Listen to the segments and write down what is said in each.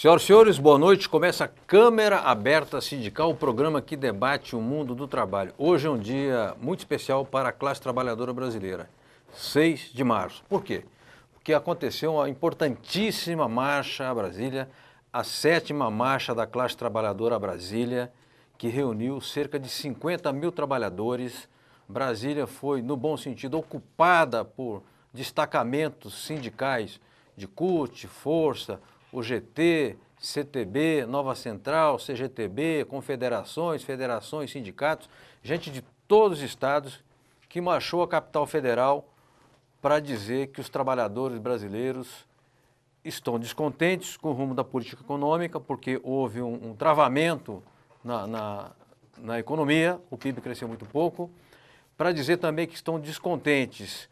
Senhoras e senhores, boa noite. Começa a Câmara Aberta Sindical, o programa que debate o mundo do trabalho. Hoje é um dia muito especial para a classe trabalhadora brasileira, 6 de março. Por quê? Porque aconteceu uma importantíssima marcha a Brasília, a 7ª marcha da classe trabalhadora a Brasília, que reuniu cerca de 50 mil trabalhadores. Brasília foi, no bom sentido, ocupada por destacamentos sindicais de CUT, Força, UGT, CTB, Nova Central, CGTB, confederações, federações, sindicatos, gente de todos os estados que marchou à capital federal para dizer que os trabalhadores brasileiros estão descontentes com o rumo da política econômica, porque houve um travamento na economia, o PIB cresceu muito pouco, para dizer também que estão descontentes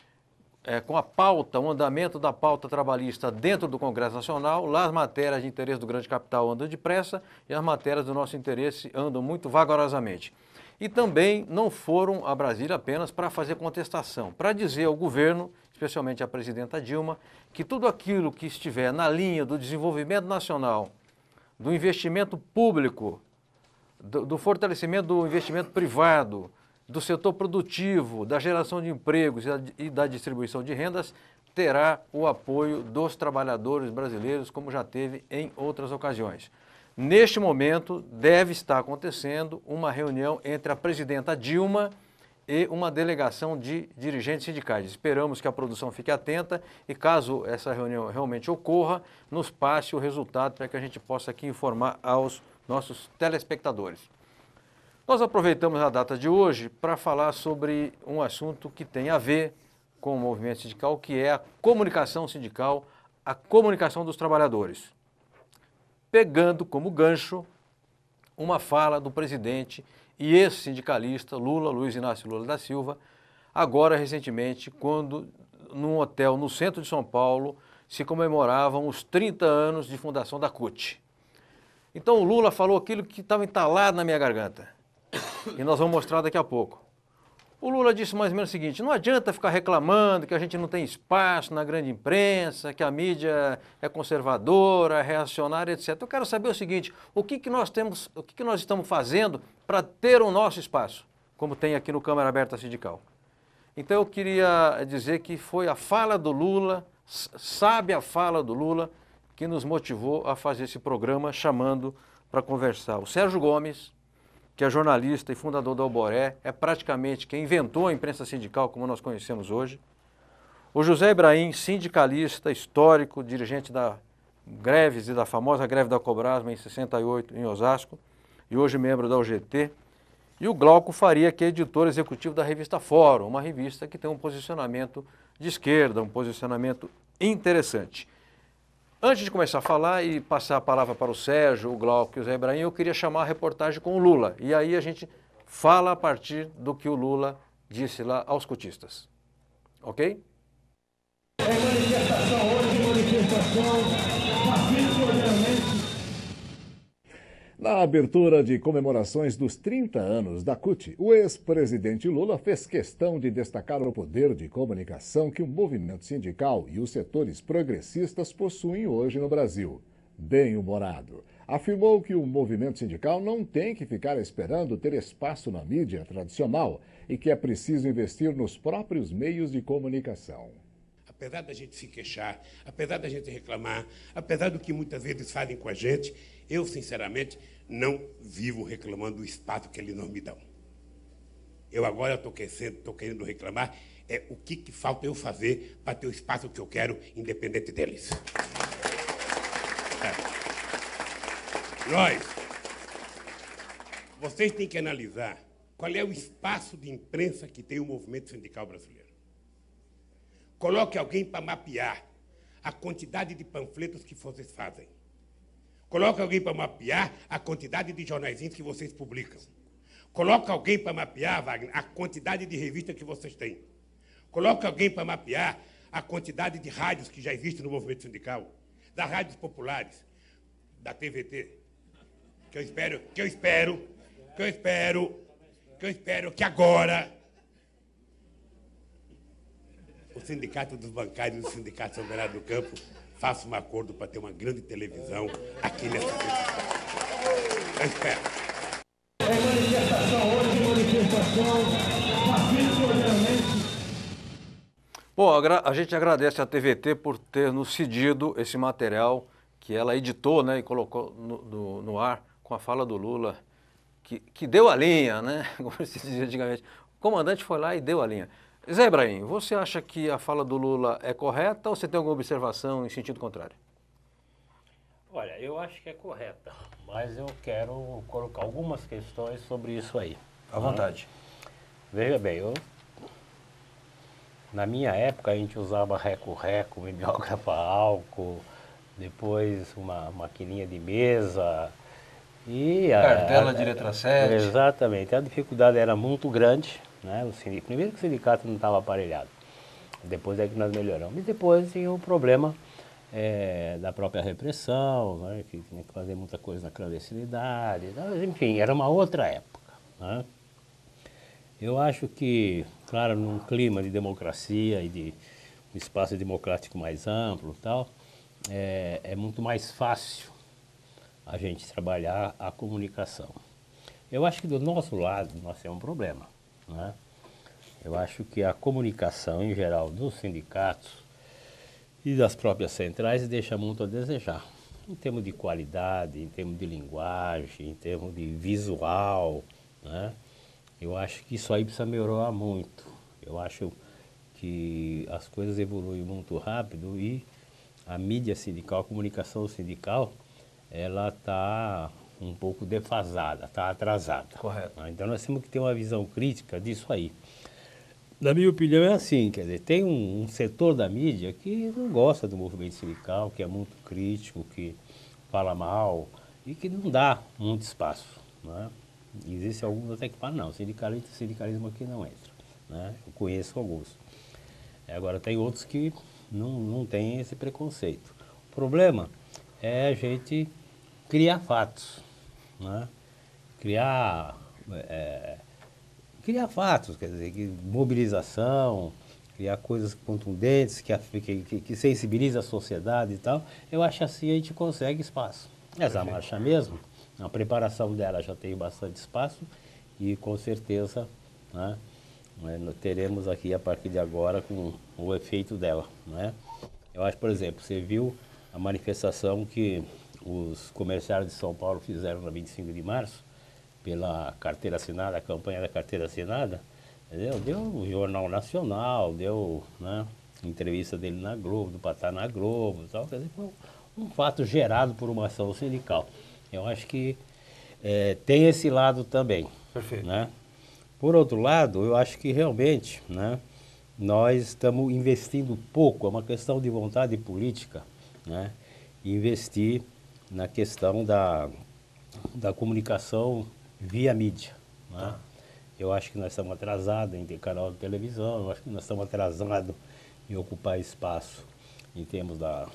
com a pauta, o andamento da pauta trabalhista dentro do Congresso Nacional. Lá as matérias de interesse do grande capital andam depressa e as matérias do nosso interesse andam muito vagarosamente. E também não foram a Brasília apenas para fazer contestação, para dizer ao governo, especialmente à presidenta Dilma, que tudo aquilo que estiver na linha do desenvolvimento nacional, do investimento público, do fortalecimento do investimento privado, do setor produtivo, da geração de empregos e da distribuição de rendas, terá o apoio dos trabalhadores brasileiros, como já teve em outras ocasiões. Neste momento, deve estar acontecendo uma reunião entre a presidenta Dilma e uma delegação de dirigentes sindicais. Esperamos que a produção fique atenta e, caso essa reunião realmente ocorra, nos passe o resultado para que a gente possa aqui informar aos nossos telespectadores. Nós aproveitamos a data de hoje para falar sobre um assunto que tem a ver com o movimento sindical, que é a comunicação sindical, a comunicação dos trabalhadores. Pegando como gancho uma fala do presidente e ex-sindicalista Luiz Inácio Lula da Silva, agora recentemente, quando num hotel no centro de São Paulo se comemoravam os 30 anos de fundação da CUT. Então o Lula falou aquilo que estava entalado na minha garganta. E nós vamos mostrar daqui a pouco. O Lula disse mais ou menos o seguinte: não adianta ficar reclamando que a gente não tem espaço na grande imprensa, que a mídia é conservadora, reacionária, etc. Eu quero saber o seguinte: o que nós estamos fazendo para ter o nosso espaço, como tem aqui no Câmara Aberta Sindical. Então eu queria dizer que foi a fala do Lula, sabe a fala do Lula, que nos motivou a fazer esse programa, chamando para conversar o Sérgio Gomes, que é jornalista e fundador da Alboré, é praticamente quem inventou a imprensa sindical como nós conhecemos hoje. O José Ibrahim, sindicalista, histórico, dirigente da greves e da famosa greve da Cobrasma em 68 em Osasco, e hoje membro da UGT. E o Glauco Faria, que é editor executivo da revista Fórum, uma revista que tem um posicionamento de esquerda, um posicionamento interessante. Antes de começar a falar e passar a palavra para o Sérgio, o Glauco e o Zé Ibrahim, eu queria chamar a reportagem com o Lula. E aí a gente fala a partir do que o Lula disse lá aos cotistas. Ok? É manifestação hoje, manifestação pacífica. Na abertura de comemorações dos 30 anos da CUT, o ex-presidente Lula fez questão de destacar o poder de comunicação que o movimento sindical e os setores progressistas possuem hoje no Brasil. Bem-humorado, afirmou que o movimento sindical não tem que ficar esperando ter espaço na mídia tradicional e que é preciso investir nos próprios meios de comunicação. Apesar da gente se queixar, apesar da gente reclamar, apesar do que muitas vezes fazem com a gente, eu, sinceramente, não vivo reclamando do espaço que eles não me dão. Eu agora estou querendo reclamar o que falta eu fazer para ter o espaço que eu quero, independente deles. Vocês têm que analisar qual é o espaço de imprensa que tem o movimento sindical brasileiro. Coloque alguém para mapear a quantidade de panfletos que vocês fazem. Coloque alguém para mapear a quantidade de jornaizinhos que vocês publicam. Coloque alguém para mapear, Wagner, a quantidade de revistas que vocês têm. Coloque alguém para mapear a quantidade de rádios que já existem no movimento sindical, das rádios populares, da TVT, que eu espero que agora o Sindicato dos Bancários e o Sindicato Operário do Campo faça um acordo para ter uma grande televisão aqui nessa cidade. Eu espero. É manifestação hoje, manifestação pacífica, obviamente. Bom, a gente agradece à TVT por ter nos cedido esse material que ela editou, né, e colocou no ar com a fala do Lula, que deu a linha, né, como se dizia antigamente. O comandante foi lá e deu a linha. Zé Ibrahim, você acha que a fala do Lula é correta ou você tem alguma observação em sentido contrário? Olha, eu acho que é correta, mas eu quero colocar algumas questões sobre isso aí. À vontade. Veja bem, na minha época a gente usava reco-reco, mimeógrafo a álcool, depois uma maquininha de mesa e... Cartela de letra 7. Exatamente, a dificuldade era muito grande, né? Primeiro que o sindicato não estava aparelhado, depois é que nós melhoramos, e depois tinha o problema da própria repressão, né? Que tinha que fazer muita coisa na clandestinidade, enfim, era uma outra época, né? Eu acho que, claro, num clima de democracia e de um espaço democrático mais amplo e tal, é muito mais fácil a gente trabalhar a comunicação. Eu acho que do nosso lado nós temos um problema, né? Eu acho que a comunicação em geral dos sindicatos e das próprias centrais deixa muito a desejar, em termos de qualidade, em termos de linguagem, em termos de visual, né? Eu acho que isso aí precisa melhorar muito. Eu acho que as coisas evoluem muito rápido e a mídia sindical, a comunicação sindical, ela está um pouco defasada, está atrasada. Correto. Então nós temos que ter uma visão crítica disso aí. Na minha opinião é assim, quer dizer, tem um setor da mídia que não gosta do movimento sindical, que é muito crítico, que fala mal e que não dá muito espaço, né? Existem alguns até que falam, não, sindicalismo aqui não entra, né? Eu conheço alguns. Agora tem outros que não têm esse preconceito. O problema é a gente criar fatos, né? Criar fatos, quer dizer, mobilização, criar coisas contundentes, que sensibiliza a sociedade e tal. Eu acho assim a gente consegue espaço. Essa marcha mesmo, a preparação dela já tem bastante espaço e com certeza, né, teremos aqui a partir de agora com o efeito dela, né? Eu acho, por exemplo, você viu a manifestação que os comerciários de São Paulo fizeram no 25 de março, pela carteira assinada, a campanha da carteira assinada, entendeu? Deu o Jornal Nacional, deu, né, entrevista dele na Globo, do Patá na Globo e tal, quer dizer, foi um fato gerado por uma ação sindical. Eu acho que tem esse lado também. Perfeito. Né? Por outro lado, eu acho que realmente, né, nós estamos investindo pouco, é uma questão de vontade política, né, investir na questão da comunicação via mídia. Né? Eu acho que nós estamos atrasados em ter canal de televisão, eu acho que nós estamos atrasados em ocupar espaço em termos da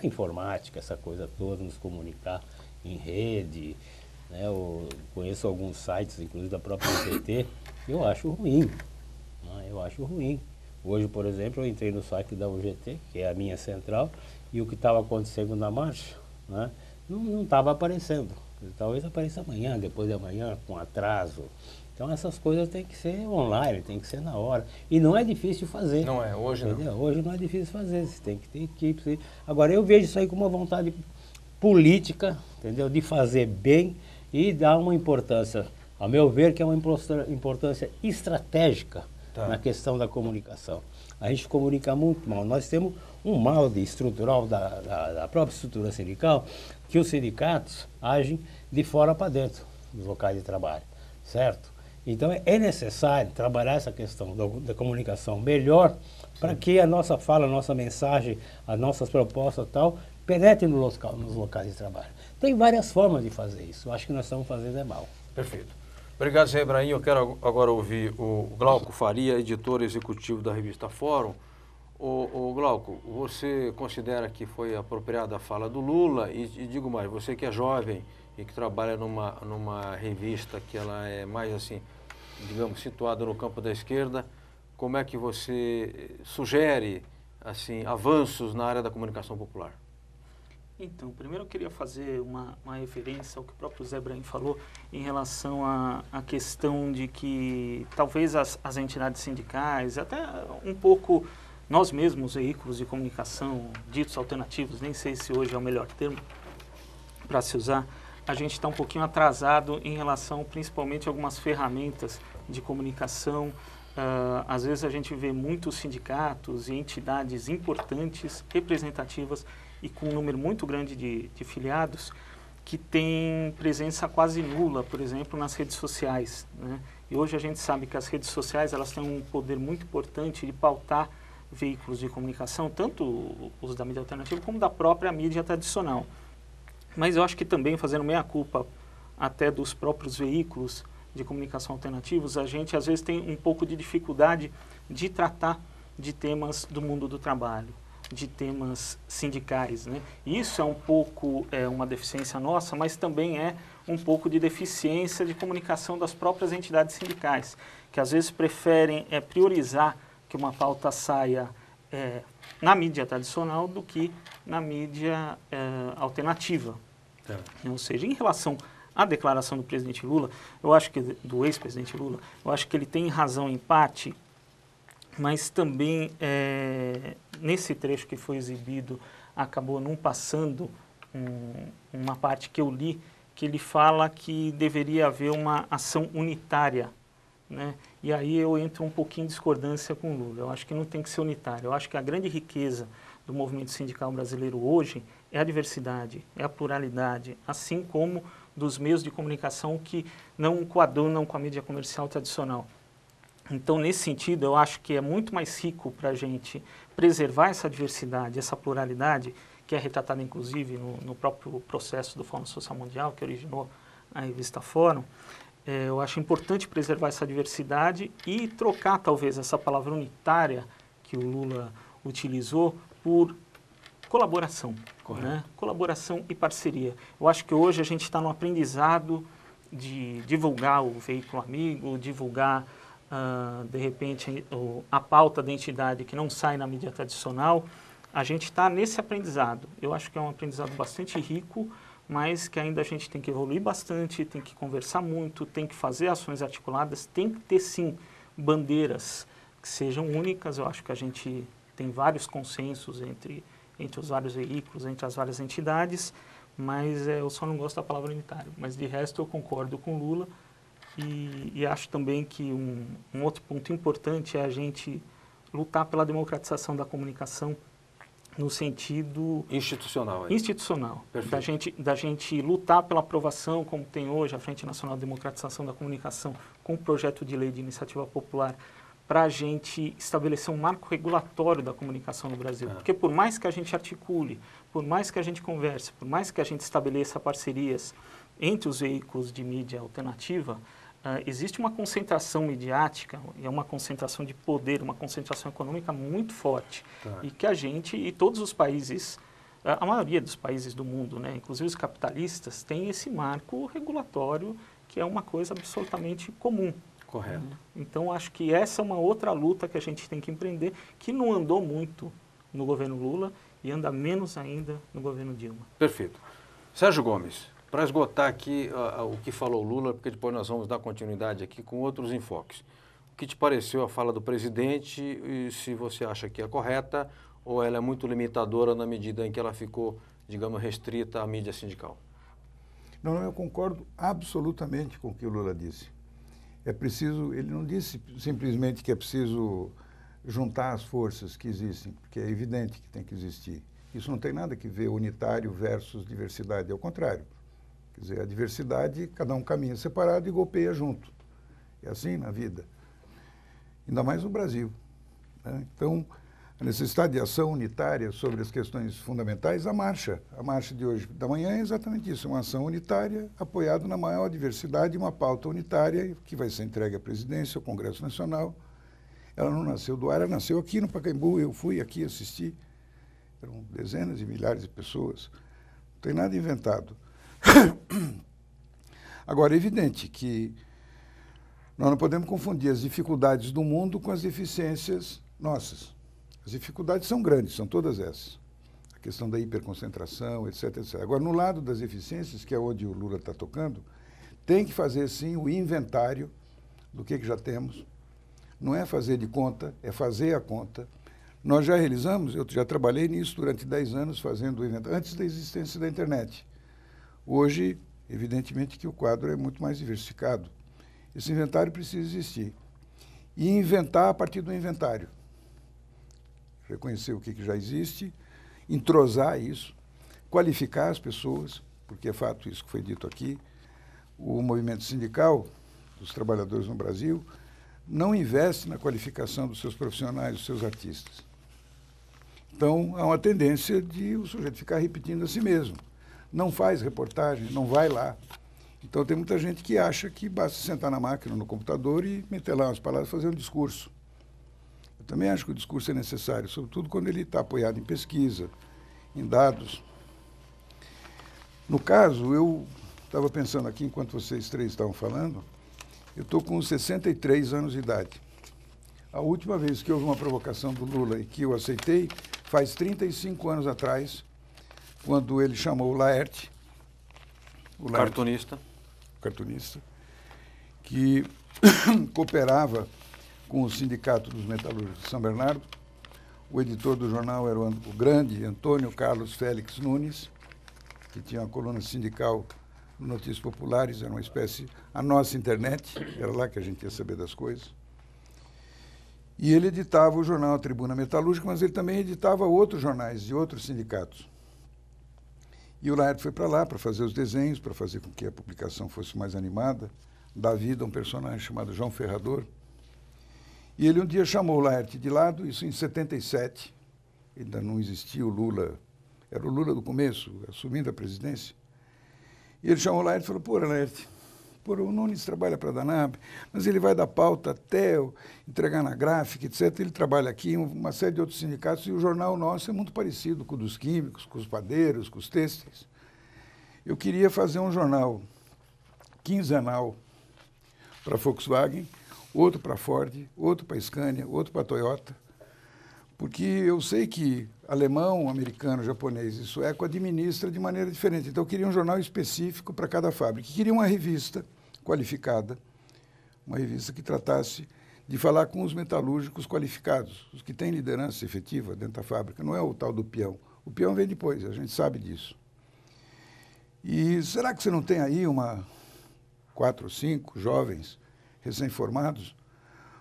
informática, essa coisa toda, nos comunicar em rede, né? Eu conheço alguns sites, inclusive da própria UGT, eu acho ruim, né? Eu acho ruim. Hoje, por exemplo, eu entrei no site da UGT, que é a minha central, e o que estava acontecendo na marcha, né, não estava aparecendo. Talvez apareça amanhã, depois de amanhã, com atraso. Então essas coisas têm que ser online, tem que ser na hora. E não é difícil fazer. Não é, hoje entendeu? não. Hoje não é difícil fazer, você tem que ter equipe. Agora eu vejo isso aí com uma vontade política, entendeu? De fazer bem e dar uma importância, ao meu ver, que é uma importância estratégica na questão da comunicação. A gente comunica muito mal. Nós temos um mal estrutural da própria estrutura sindical, que os sindicatos agem de fora para dentro dos locais de trabalho, certo? Então é necessário trabalhar essa questão da comunicação melhor para que a nossa fala, a nossa mensagem, as nossas propostas e tal, penetrem nos locais de trabalho. Tem várias formas de fazer isso. Eu acho que nós estamos fazendo mal. Perfeito. Obrigado, Zé Ibrahim. Eu quero agora ouvir o Glauco Faria, editor executivo da revista Fórum. O Glauco, você considera que foi apropriada a fala do Lula? E digo mais, você que é jovem e que trabalha numa revista que ela é mais assim, digamos, situada no campo da esquerda, como é que você sugere assim, avanços na área da comunicação popular? Então, primeiro eu queria fazer uma referência ao que o próprio Zé Brahim falou em relação à questão de que talvez as entidades sindicais, até um pouco nós mesmos, veículos de comunicação ditos alternativos, nem sei se hoje é o melhor termo para se usar, a gente está um pouquinho atrasado em relação principalmente a algumas ferramentas de comunicação. Às vezes a gente vê muitos sindicatos e entidades importantes, representativas e com um número muito grande de filiados que têm presença quase nula, por exemplo, nas redes sociais, né? E hoje a gente sabe que as redes sociais elas têm um poder muito importante de pautar veículos de comunicação, tanto os da mídia alternativa como da própria mídia tradicional. Mas eu acho que também, fazendo meia-culpa até dos próprios veículos de comunicação alternativos, a gente às vezes tem um pouco de dificuldade de tratar de temas do mundo do trabalho, de temas sindicais, né? Isso é um pouco uma deficiência nossa, mas também é um pouco de deficiência de comunicação das próprias entidades sindicais, que às vezes preferem priorizar que uma pauta saia na mídia tradicional do que na mídia alternativa. Ou seja, em relação à declaração do presidente Lula, eu acho que do ex-presidente Lula, eu acho que ele tem razão em parte, mas também nesse trecho que foi exibido acabou não passando uma parte que eu li, que ele fala que deveria haver uma ação unitária, né? E aí eu entro um pouquinho em discordância com o Lula. Eu acho que não tem que ser unitário. Eu acho que a grande riqueza do movimento sindical brasileiro hoje é a diversidade, é a pluralidade, assim como dos meios de comunicação que não coadunam com a mídia comercial tradicional. Então, nesse sentido, eu acho que é muito mais rico para a gente preservar essa diversidade, essa pluralidade, que é retratada, inclusive, no próprio processo do Fórum Social Mundial, que originou a revista Fórum. Eu acho importante preservar essa diversidade e trocar, talvez, essa palavra unitária que o Lula utilizou por colaboração, né? Colaboração e parceria. Eu acho que hoje a gente está no aprendizado de divulgar o veículo amigo, divulgar, de repente, a pauta da entidade que não sai na mídia tradicional. A gente está nesse aprendizado. Eu acho que é um aprendizado bastante rico, mas que ainda a gente tem que evoluir bastante, tem que conversar muito, tem que fazer ações articuladas, tem que ter, sim, bandeiras que sejam únicas. Eu acho que a gente tem vários consensos entre os vários veículos, entre as várias entidades, mas eu só não gosto da palavra unitário. Mas, de resto, eu concordo com o Lula e acho também que um outro ponto importante é a gente lutar pela democratização da comunicação no sentido institucional. Da gente lutar pela aprovação, como tem hoje a Frente Nacional de Democratização da Comunicação, com o projeto de lei de iniciativa popular, para a gente estabelecer um marco regulatório da comunicação no Brasil. Porque por mais que a gente articule, por mais que a gente converse, por mais que a gente estabeleça parcerias entre os veículos de mídia alternativa, existe uma concentração midiática, e uma concentração de poder, uma concentração econômica muito forte. E que a gente, e todos os países, a maioria dos países do mundo, né, inclusive os capitalistas, tem esse marco regulatório que é uma coisa absolutamente comum. Correto. Então, acho que essa é uma outra luta que a gente tem que empreender, que não andou muito no governo Lula e anda menos ainda no governo Dilma. Perfeito. Sérgio Gomes, para esgotar aqui o que falou Lula, porque depois nós vamos dar continuidade aqui com outros enfoques. O que te pareceu a fala do presidente e se você acha que é correta ou ela é muito limitadora na medida em que ela ficou, digamos, restrita à mídia sindical? Não, eu concordo absolutamente com o que o Lula disse. É preciso, ele não disse simplesmente que é preciso juntar as forças que existem, porque é evidente que tem que existir. Isso não tem nada que ver unitário versus diversidade, é o contrário. Quer dizer, a diversidade, cada um caminha separado e golpeia junto. É assim na vida. Ainda mais no Brasil, né? Então, a necessidade de ação unitária sobre as questões fundamentais, a marcha de hoje da manhã é exatamente isso, uma ação unitária apoiada na maior diversidade, uma pauta unitária que vai ser entregue à presidência, ao Congresso Nacional. Ela não nasceu do ar, ela nasceu aqui no Pacaembu, eu fui aqui assistir, eram dezenas de milhares de pessoas, não tem nada inventado. Agora, é evidente que nós não podemos confundir as dificuldades do mundo com as deficiências nossas. As dificuldades são grandes, são todas essas. A questão da hiperconcentração, etc, etc. Agora, no lado das eficiências, que é onde o Lula está tocando, tem que fazer, sim, o inventário do que já temos. Não é fazer de conta, é fazer a conta. Nós já realizamos, eu já trabalhei nisso durante 10 anos, fazendo o inventário, antes da existência da internet. Hoje, evidentemente que o quadro é muito mais diversificado. Esse inventário precisa existir. E inventar a partir do inventário. Reconhecer o que já existe, entrosar isso, qualificar as pessoas, porque é fato isso que foi dito aqui. O movimento sindical dos trabalhadores no Brasil não investe na qualificação dos seus profissionais, dos seus artistas. Então, há uma tendência de o sujeito ficar repetindo a si mesmo. Não faz reportagem, não vai lá. Então, tem muita gente que acha que basta sentar na máquina, no computador e meter lá umas palavras e fazer um discurso. Eu também acho que o discurso é necessário, sobretudo quando ele está apoiado em pesquisa, em dados. No caso, eu estava pensando aqui, enquanto vocês três estavam falando, eu estou com 63 anos de idade. A última vez que houve uma provocação do Lula e que eu aceitei, faz 35 anos atrás, quando ele chamou o Laerte, cartunista, que cooperava com o Sindicato dos Metalúrgicos de São Bernardo. O editor do jornal era o grande Antônio Carlos Félix Nunes, que tinha uma coluna sindical no Notícias Populares, era uma espécie, a nossa internet, era lá que a gente ia saber das coisas. E ele editava o jornal Tribuna Metalúrgica, mas ele também editava outros jornais de outros sindicatos. E o Laerte foi para lá para fazer os desenhos, para fazer com que a publicação fosse mais animada, dar vida a um personagem chamado João Ferrador. E ele um dia chamou o Laerte de lado, isso em 77, ainda não existia o Lula, era o Lula do começo, assumindo a presidência. E ele chamou o Laerte e falou, pô, Laerte, o Nunes trabalha para a Danab, mas ele vai dar pauta até entregar na gráfica, etc. Ele trabalha aqui em uma série de outros sindicatos e o jornal nosso é muito parecido com o dos químicos, com os padeiros, com os têxteis. Eu queria fazer um jornal quinzenal para a Volkswagen, outro para a Ford, outro para a Scania, outro para a Toyota, porque eu sei que alemão, americano, japonês e sueco administra de maneira diferente. Então, eu queria um jornal específico para cada fábrica. Eu queria uma revista qualificada, uma revista que tratasse de falar com os metalúrgicos qualificados, os que têm liderança efetiva dentro da fábrica. Não é o tal do peão. O peão vem depois, a gente sabe disso. E será que você não tem aí 4 ou 5 jovens recém-formados?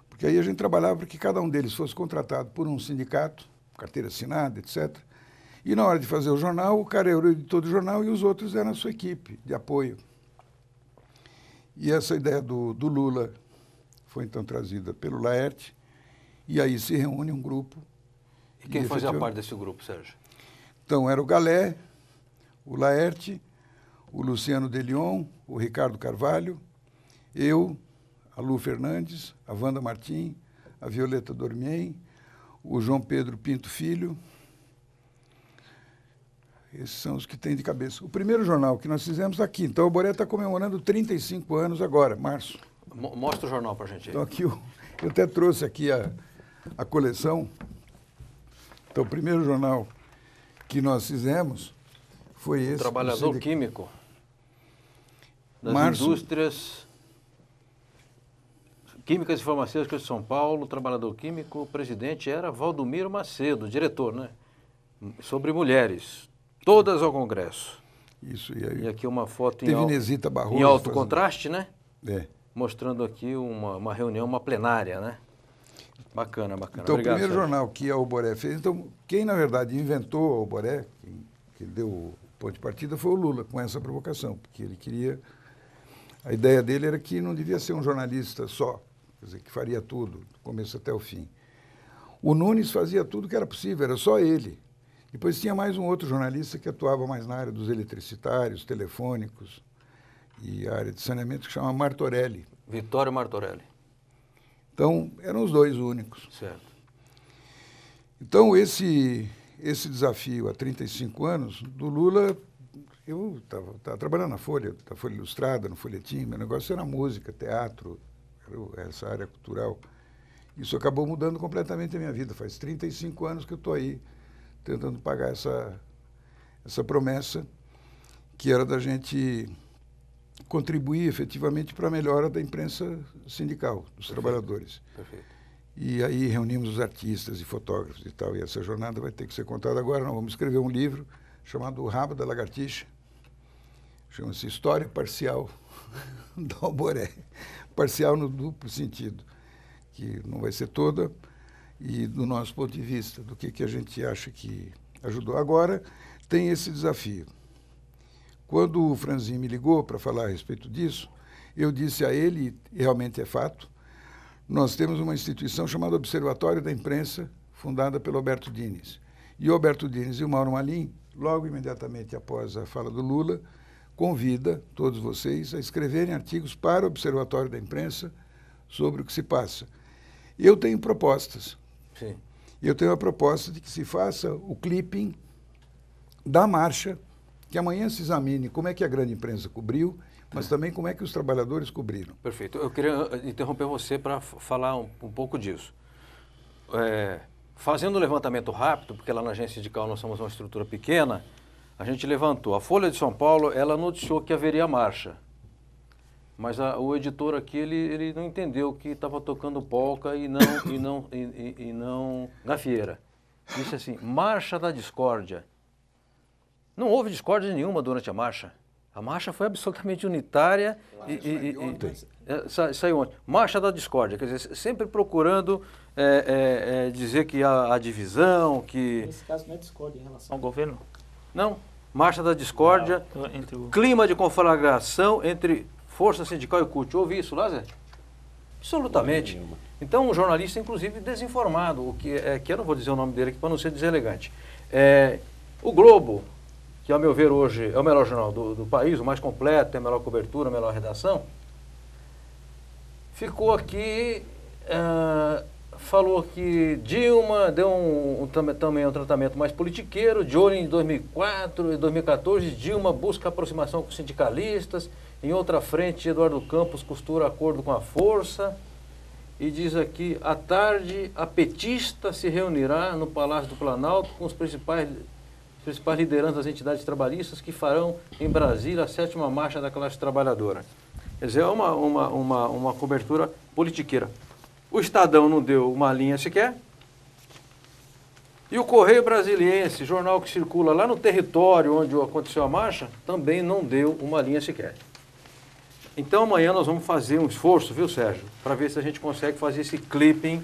Porque aí a gente trabalhava para que cada um deles fosse contratado por um sindicato, carteira assinada, etc. E na hora de fazer o jornal, o cara era o editor do jornal e os outros eram a sua equipe de apoio. E essa ideia do Lula foi então trazida pelo Laerte, e aí se reúne um grupo. E quem fazia parte desse grupo, Sérgio? Então, era o Galé, o Laerte, o Luciano Delion, o Ricardo Carvalho, eu, a Lu Fernandes, a Wanda Martim, a Violeta Dormien, o João Pedro Pinto Filho. Esses são os que tem de cabeça. O primeiro jornal que nós fizemos aqui. Então, o Boré está comemorando 35 anos agora, março. Mostra o jornal para a gente aí. Então, aqui eu até trouxe aqui a coleção. Então, o primeiro jornal que nós fizemos foi esse. Trabalhador Químico das Indústrias Químicas e Farmacêuticas de São Paulo, Trabalhador Químico, o presidente era Valdomiro Macedo, diretor, né? Sobre mulheres, todas ao Congresso. Isso, e aqui uma foto em alto contraste, né? É. Mostrando aqui uma reunião, uma plenária, né? Bacana, bacana. Então, obrigado, o primeiro Sérgio. jornal que a Alboré fez, então, quem na verdade inventou a Alboré, que deu o ponto de partida, foi o Lula, com essa provocação, porque ele queria... A ideia dele era que não devia ser um jornalista só, quer dizer, que faria tudo, do começo até o fim. O Nunes fazia tudo que era possível, era só ele. Depois tinha mais um outro jornalista que atuava mais na área dos eletricitários, telefônicos e a área de saneamento, que chama Martorelli. Vitório Martorelli. Então, eram os dois únicos. Certo. Então, esse desafio há 35 anos do Lula, eu estava trabalhando na Folha Ilustrada, no folhetim, meu negócio era música, teatro, essa área cultural. Isso acabou mudando completamente a minha vida. Faz 35 anos que eu estou aí tentando pagar essa promessa, que era da gente contribuir efetivamente para a melhora da imprensa sindical, dos trabalhadores. Perfeito. E aí reunimos os artistas e fotógrafos e tal, e essa jornada vai ter que ser contada agora. Nós vamos escrever um livro chamado O Rabo da Lagartixa, chama-se História Parcial do Alboré, parcial no duplo sentido, que não vai ser toda, e do nosso ponto de vista, do que a gente acha que ajudou. Agora tem esse desafio. Quando o Franzin me ligou para falar a respeito disso, eu disse a ele, e realmente é fato, nós temos uma instituição chamada Observatório da Imprensa, fundada pelo Alberto Dines. E o Alberto Dines e o Mauro Malim, logo imediatamente após a fala do Lula, convida todos vocês a escreverem artigos para o Observatório da Imprensa sobre o que se passa. Eu tenho propostas. Sim. Eu tenho a proposta de que se faça o clipping da marcha, que amanhã se examine como é que a grande imprensa cobriu, mas também como é que os trabalhadores cobriram. Perfeito. Eu queria interromper você para falar um pouco disso. Fazendo um levantamento rápido, porque lá na agência sindical nós somos uma estrutura pequena, a gente levantou. A Folha de São Paulo, ela noticiou que haveria marcha. Mas o editor aqui, ele não entendeu que estava tocando polca e não gafieira. Disse assim, marcha da discórdia. Não houve discórdia nenhuma durante a marcha. A marcha foi absolutamente unitária saiu ontem. Marcha da discórdia, quer dizer, sempre procurando dizer que há divisão, que... Nesse caso não é discórdia em relação ao governo? Não, marcha da discórdia, clima de conflagração entre força sindical e CUT. Ouvi isso, Lázaro? Absolutamente. Então, um jornalista, inclusive, desinformado, o que eu não vou dizer o nome dele aqui para não ser deselegante. O Globo, que, ao meu ver, hoje é o melhor jornal do país, o mais completo, tem a melhor cobertura, a melhor redação, ficou aqui, falou que Dilma deu também um tratamento mais politiqueiro, de olho em 2004 e 2014, Dilma busca aproximação com sindicalistas, em outra frente, Eduardo Campos costura acordo com a força, e diz aqui, à tarde, a petista se reunirá no Palácio do Planalto com os principais lideranças das entidades trabalhistas que farão em Brasília a 7ª marcha da classe trabalhadora. Quer dizer, é uma cobertura politiqueira. O Estadão não deu uma linha sequer. E o Correio Brasiliense, jornal que circula lá no território onde aconteceu a marcha, também não deu uma linha sequer. Então amanhã nós vamos fazer um esforço, viu, Sérgio, para ver se a gente consegue fazer esse clipping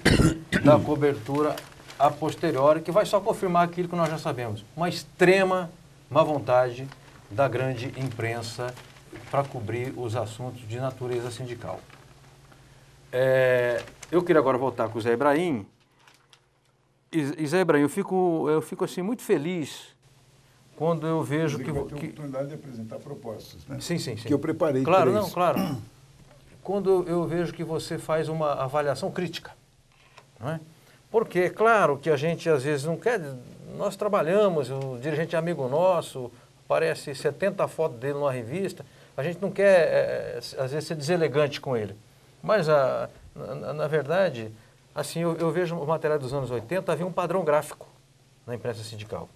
da cobertura a posteriori, que vai só confirmar aquilo que nós já sabemos. Uma extrema má vontade da grande imprensa para cobrir os assuntos de natureza sindical. Eu queria agora voltar com o Zé Ibrahim. E Zé Ibrahim, eu fico assim, muito feliz quando eu vejo que... Vai ter a oportunidade de apresentar propostas, né? Sim. Que eu preparei. Claro, 3. não, claro. Quando eu vejo que você faz uma avaliação crítica, não é? Porque é claro que a gente às vezes não quer, nós trabalhamos, o dirigente é amigo nosso, aparece 70 fotos dele numa revista, a gente não quer às vezes ser deselegante com ele. Mas na verdade, assim, eu vejo o material dos anos 80, havia um padrão gráfico na imprensa sindical.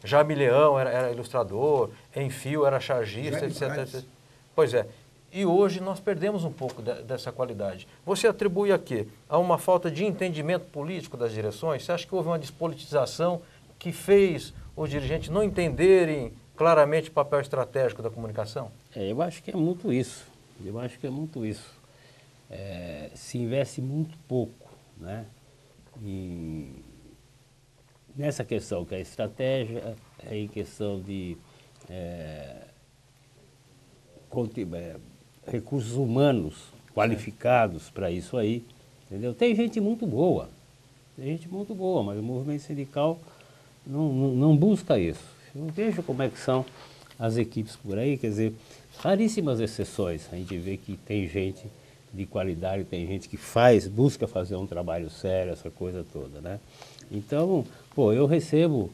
Jaime Leão era ilustrador, Enfio era chargista, etc. Pois é. E hoje nós perdemos um pouco dessa qualidade. Você atribui a quê? A uma falta de entendimento político das direções? Você acha que houve uma despolitização que fez os dirigentes não entenderem claramente o papel estratégico da comunicação? Eu acho que é muito isso. Se investe muito pouco, né? E nessa questão que é a estratégia, em questão de recursos humanos qualificados para isso aí, entendeu? Tem gente muito boa, mas o movimento sindical não busca isso. Eu vejo como é que são as equipes por aí, quer dizer, raríssimas exceções, a gente vê que tem gente de qualidade, tem gente que busca fazer um trabalho sério, essa coisa toda, né? Então, eu recebo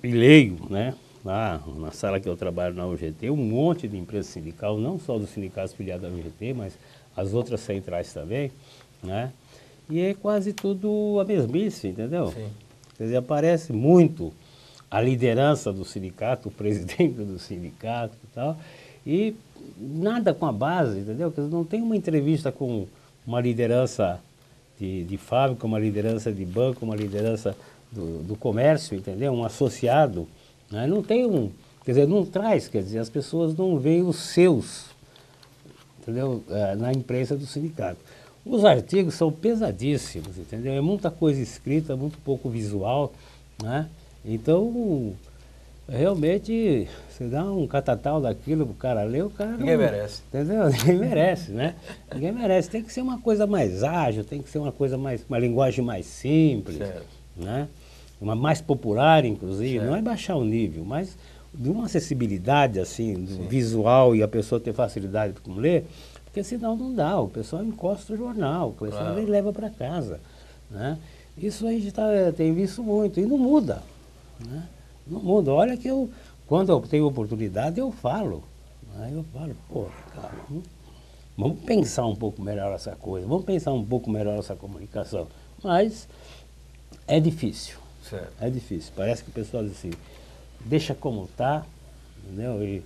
e leio, né? Lá na sala que eu trabalho na UGT, um monte de empresa sindical, não só dos sindicatos filiados à UGT, mas as outras centrais também, né? E é quase tudo a mesmice, entendeu? Sim. Quer dizer, aparece muito a liderança do sindicato, o presidente do sindicato e tal, e nada com a base, entendeu? Quer dizer, não tem uma entrevista com uma liderança de fábrica, uma liderança de banco, uma liderança do comércio, entendeu? Um associado, né? Não tem quer dizer, não traz, quer dizer, as pessoas não veem os seus, entendeu? Na imprensa do sindicato. Os artigos são pesadíssimos, entendeu? É muita coisa escrita, muito pouco visual, né? Então, realmente, você dá um catatal daquilo pro cara ler, o cara Ninguém merece. Entendeu? Ninguém merece, né? Ninguém merece. Tem que ser uma coisa mais ágil, tem que ser uma linguagem mais simples, Certo. né? Uma mais popular, inclusive. Certo. Não é baixar o nível, mas de uma acessibilidade, assim, do visual e a pessoa ter facilidade com ler, porque senão não dá. O pessoal encosta o jornal, o pessoal Claro. nem leva para casa, né? Isso a gente tem visto muito e não muda, né? Não muda. Olha que quando eu tenho oportunidade, eu falo. Aí eu falo, pô, cara, vamos pensar um pouco melhor essa coisa, vamos pensar um pouco melhor essa comunicação. Mas é difícil, Certo. é difícil. Parece que o pessoal diz assim, deixa como está, entendeu? E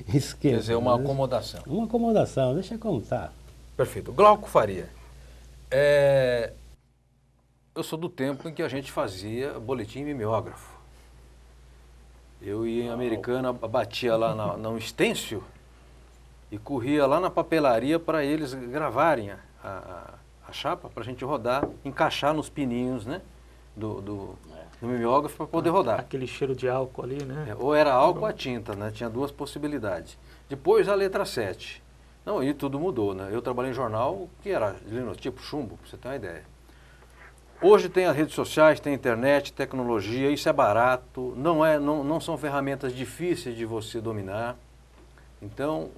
esqueça. Quer dizer, uma né? acomodação. Uma acomodação, deixa como está. Perfeito. Glauco Faria, eu sou do tempo em que a gente fazia boletim mimeógrafo. Eu ia em Americana, batia lá no estêncil e corria lá na papelaria para eles gravarem a chapa, para a gente rodar, encaixar nos pininhos, né, do mimeógrafo para poder rodar. Aquele cheiro de álcool ali, né? Ou era álcool ou a tinta, né? Tinha duas possibilidades. Depois a letra 7. Não, e tudo mudou, né? Eu trabalhei em jornal que era linotipo, chumbo, para você ter uma ideia. Hoje tem as redes sociais, tem internet, tecnologia, isso é barato, não são ferramentas difíceis de você dominar. Então,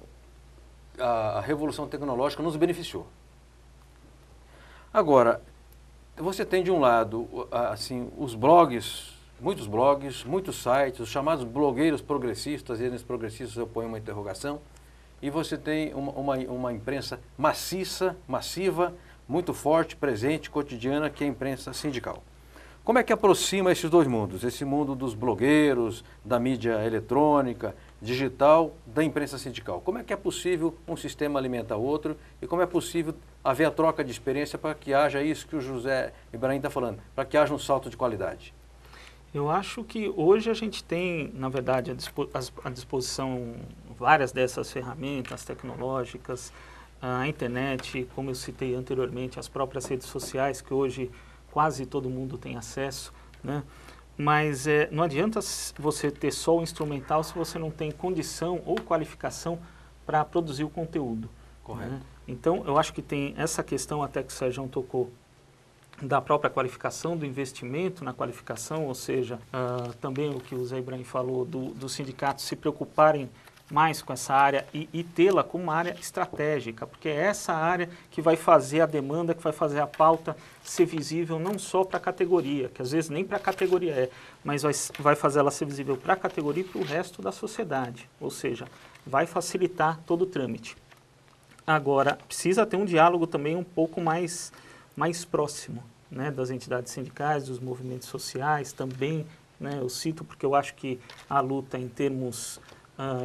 a revolução tecnológica nos beneficiou. Agora, você tem de um lado, assim, os blogs, muitos sites, os chamados blogueiros progressistas, e nesses progressistas eu ponho uma interrogação, e você tem uma imprensa massiva, muito forte, presente, cotidiana, que é a imprensa sindical. Como é que aproxima esses dois mundos? Esse mundo dos blogueiros, da mídia eletrônica, digital, da imprensa sindical. Como é que é possível um sistema alimentar outro e como é possível haver a troca de experiência para que haja isso que o José Ibrahim está falando, para que haja um salto de qualidade? Eu acho que hoje a gente tem, na verdade, à disposição várias dessas ferramentas tecnológicas, a internet, como eu citei anteriormente, as próprias redes sociais, que hoje quase todo mundo tem acesso, né? Mas não adianta você ter só o instrumental se você não tem condição ou qualificação para produzir o conteúdo. Correto. Né? Então, eu acho que tem essa questão até que o Sérgio tocou, da própria qualificação, do investimento na qualificação, ou seja, também o que o Zé Ibrahim falou, dos sindicatos se preocuparem mais com essa área e tê-la como uma área estratégica, porque é essa área que vai fazer a demanda, que vai fazer a pauta ser visível não só para a categoria, que às vezes nem para a categoria mas vai fazer ela ser visível para a categoria e para o resto da sociedade, ou seja, vai facilitar todo o trâmite. Agora, precisa ter um diálogo também um pouco mais próximo, né, das entidades sindicais, dos movimentos sociais também, né, eu cito porque eu acho que a luta em termos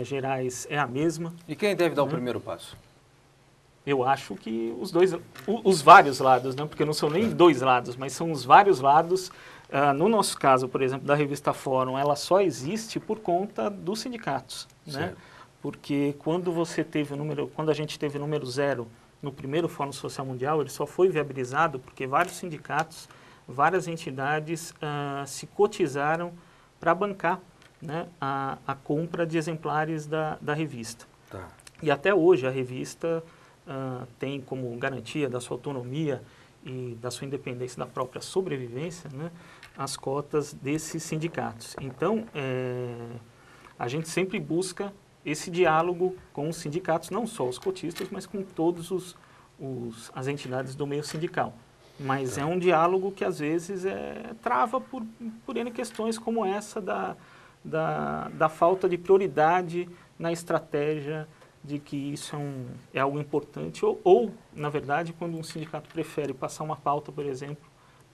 gerais é a mesma. E quem deve dar o primeiro passo? Eu acho que os vários lados, né? Porque não são nem dois lados, mas são os vários lados. No nosso caso, por exemplo, da revista Fórum, ela só existe por conta dos sindicatos, né? Porque quando a gente teve o número 0 no primeiro Fórum Social Mundial, ele só foi viabilizado porque vários sindicatos, várias entidades se cotizaram para bancar, né, a compra de exemplares da revista. Tá. E até hoje a revista tem como garantia da sua autonomia e da sua independência, da própria sobrevivência, né, as cotas desses sindicatos. Então, a gente sempre busca esse diálogo com os sindicatos, não só os cotistas, mas com todas as entidades do meio sindical. Mas é um diálogo que às vezes trava por N questões como essa da falta de prioridade na estratégia de que isso é algo importante, ou, na verdade, quando um sindicato prefere passar uma pauta, por exemplo,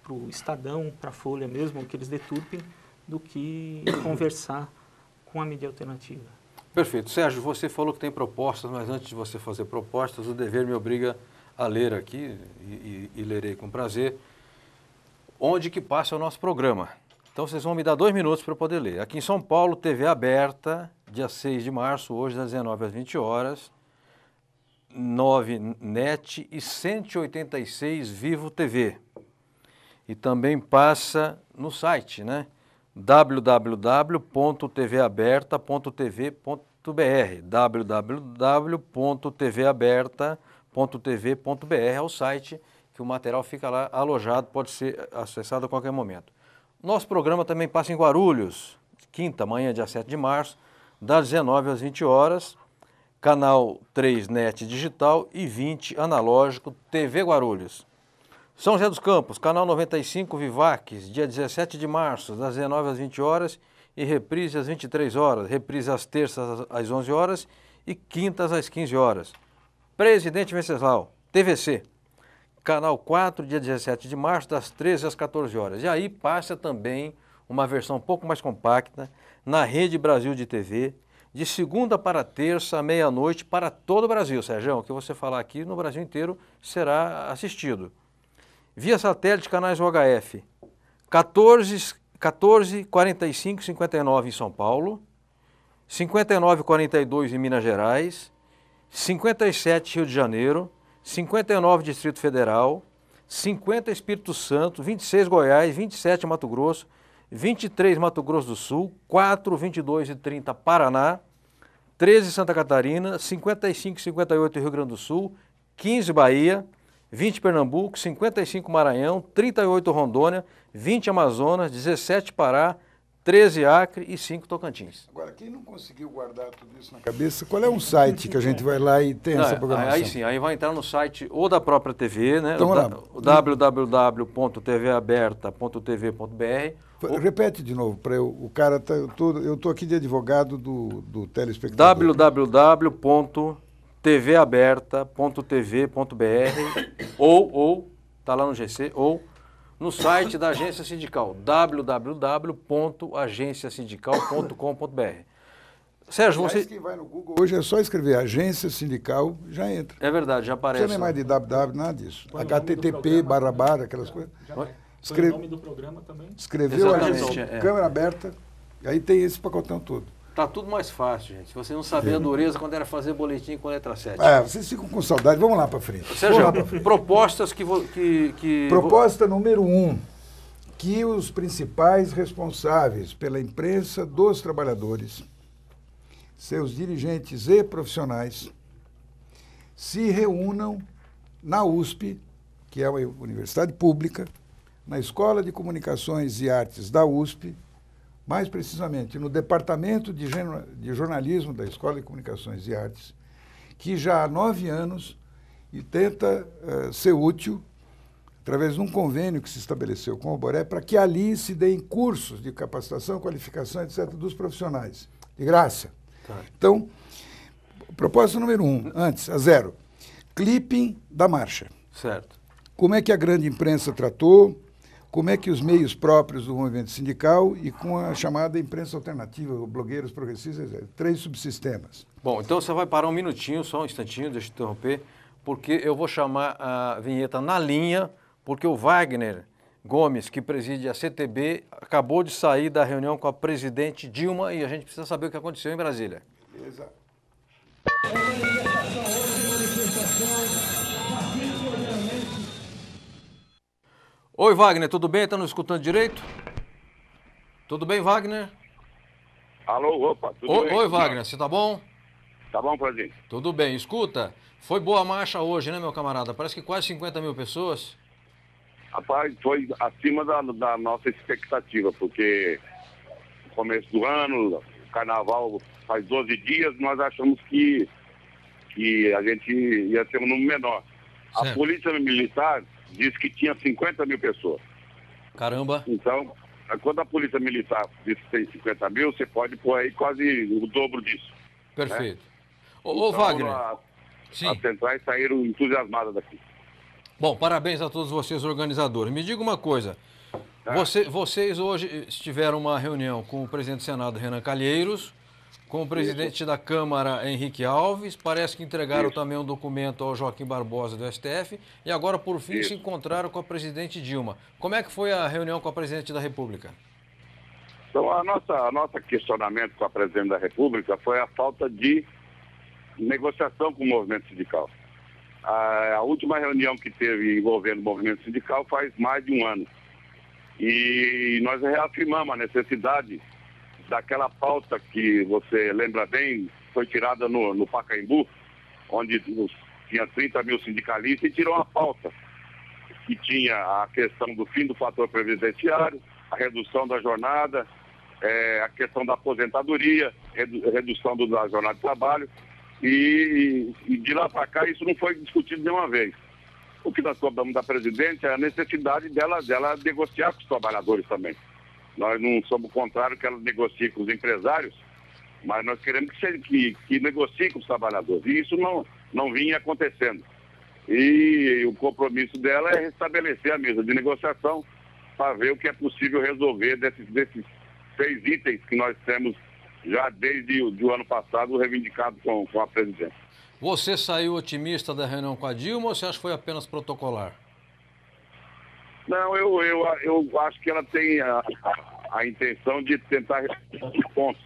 para o Estadão, para a Folha mesmo, que eles deturpem, do que conversar com a mídia alternativa. Perfeito. Sérgio, você falou que tem propostas, mas antes de você fazer propostas, o dever me obriga a ler aqui, e lerei com prazer, onde que passa o nosso programa. Então vocês vão me dar 2 minutos para eu poder ler. Aqui em São Paulo, TV aberta, dia 6 de março, hoje das 19 às 20 horas, 9 NET e 186 Vivo TV. E também passa no site, né? www.tvaberta.tv.br www.tvaberta.tv.br é o site que o material fica lá alojado, pode ser acessado a qualquer momento. Nosso programa também passa em Guarulhos, quinta, manhã, dia 7 de março, das 19 às 20 horas, canal 3 NET Digital e 20 analógico TV Guarulhos. São José dos Campos, canal 95 Vivax, dia 17 de março, das 19 às 20 horas e reprise às 23 horas, reprise às terças às 11 horas e quintas às 15 horas. Presidente Venceslau, TVC, canal 4, dia 17 de março, das 13 às 14 horas. E aí passa também uma versão um pouco mais compacta na Rede Brasil de TV, de segunda para terça, à meia-noite, para todo o Brasil. Sérgio, o que você falar aqui no Brasil inteiro será assistido. Via satélite, canais UHF, 14, 45, 59 em São Paulo, 59, 42 em Minas Gerais, 57 Rio de Janeiro, 59 Distrito Federal, 50 Espírito Santo, 26 Goiás, 27 Mato Grosso, 23 Mato Grosso do Sul, 4, 22 e 30 Paraná, 13 Santa Catarina, 55 e 58 Rio Grande do Sul, 15 Bahia, 20 Pernambuco, 55 Maranhão, 38 Rondônia, 20 Amazonas, 17 Pará, 13 Acre e 5 Tocantins. Agora, quem não conseguiu guardar tudo isso na cabeça, qual é um site que a gente vai lá e tem essa programação? Aí sim, aí vai entrar no site ou da própria TV, né? Então, www.tvaberta.tv.br. Repete de novo, para o cara tá, eu estou aqui de advogado do telespectador. www.tvaberta.tv.br ou tá lá no GC, ou no site da Agência Sindical, www.agenciasindical.com.br. Sérgio, Aliás, você... quem vai no Google hoje é só escrever Agência Sindical, já entra. É verdade, já Não aparece. precisa nem mais de www, nada disso. Põe o HTTP, // aquelas coisas. Põe o nome do programa também. Escreveu a Exatamente, agência, é. câmera aberta, aí tem esse pacotão todo. Tá tudo mais fácil, gente. Se você não sabia a dureza quando era fazer boletim com letra 7. Vocês ficam com saudade, vamos lá para frente. Sérgio, Vamos lá pra frente. propostas que... Proposta número 1, que os principais responsáveis pela imprensa dos trabalhadores, seus dirigentes e profissionais, se reúnam na USP, que é uma universidade pública, na Escola de Comunicações e Artes da USP, mais precisamente no Departamento de Jornalismo da Escola de Comunicações e Artes, que já há 9 anos e tenta ser útil, através de um convênio que se estabeleceu com o Boré, para que ali se deem cursos de capacitação, qualificação, etc., dos profissionais, de graça. Tá. Então, proposta número 1, antes, a 0, clipping da marcha. Certo. Como é que a grande imprensa tratou, como é que os meios próprios do movimento sindical e com a chamada imprensa alternativa, blogueiros progressistas, 3 subsistemas. Bom, então você vai parar um minutinho, só um instantinho, deixa eu interromper, porque eu vou chamar a vinheta na linha, porque o Wagner Gomes, que preside a CTB, acabou de sair da reunião com a presidente Dilma e a gente precisa saber o que aconteceu em Brasília. Beleza. Oi, Wagner, tudo bem? Está nos escutando direito? Tudo bem, Wagner? Alô, opa, tudo bem? Oi, Wagner, você tá bom? Tá bom, presidente? Tudo bem. Escuta, foi boa a marcha hoje, né, meu camarada? Parece que quase 50 mil pessoas. Rapaz, foi acima da nossa expectativa, porque no começo do ano, o carnaval faz 12 dias, nós achamos que a gente ia ter um número menor. Certo. A Polícia Militar disse que tinha 50 mil pessoas. Caramba. Então, quando a Polícia Militar diz que tem 50 mil, você pode pôr aí quase o dobro disso. Perfeito. Ô, Wagner. As centrais saíram entusiasmadas daqui. Bom, parabéns a todos vocês, organizadores. Me diga uma coisa. Vocês hoje tiveram uma reunião com o presidente do Senado, Renan Calheiros, com o presidente da Câmara, Henrique Alves. Parece que entregaram também um documento ao Joaquim Barbosa do STF. E agora, por fim, se encontraram com a presidente Dilma. Como é que foi a reunião com a presidente da República? Então, nosso questionamento com a presidente da República foi a falta de negociação com o movimento sindical. A última reunião que teve envolvendo o movimento sindical faz mais de um ano. E nós reafirmamos a necessidade daquela pauta que você lembra bem, foi tirada no Pacaembu, onde tinha 30 mil sindicalistas e tirou uma pauta que tinha a questão do fim do fator previdenciário, a redução da jornada, a questão da aposentadoria, redução da jornada de trabalho. E de lá para cá isso não foi discutido nenhuma vez. O que nós cobramos da presidente é a necessidade dela negociar com os trabalhadores também. Nós não somos contrários que ela negocie com os empresários, mas nós queremos que negocie com os trabalhadores. E isso não vinha acontecendo. E o compromisso dela é restabelecer a mesa de negociação para ver o que é possível resolver desses 6 itens que nós temos já desde o ano passado reivindicados com a presidente. Você saiu otimista da reunião com a Dilma ou você acha que foi apenas protocolar? Não, eu acho que ela tem a intenção de tentar resolver os pontos.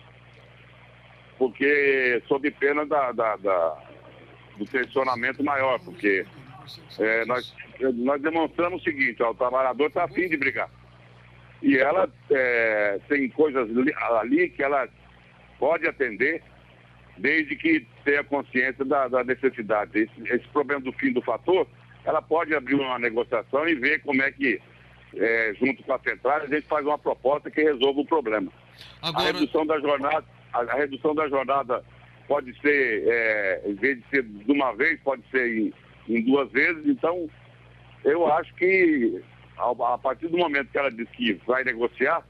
Porque sob pena do tensionamento maior, porque nós demonstramos o seguinte, o trabalhador está a fim de brigar. E ela tem coisas ali que ela pode atender, desde que tenha consciência da necessidade. Esse problema do fim do fator, ela pode abrir uma negociação e ver como é que, junto com a central, a gente faz uma proposta que resolva o problema. Agora... A redução da jornada pode ser, em vez de ser de uma vez, pode ser em 2 vezes. Então, eu acho que, a partir do momento que ela diz que vai negociar,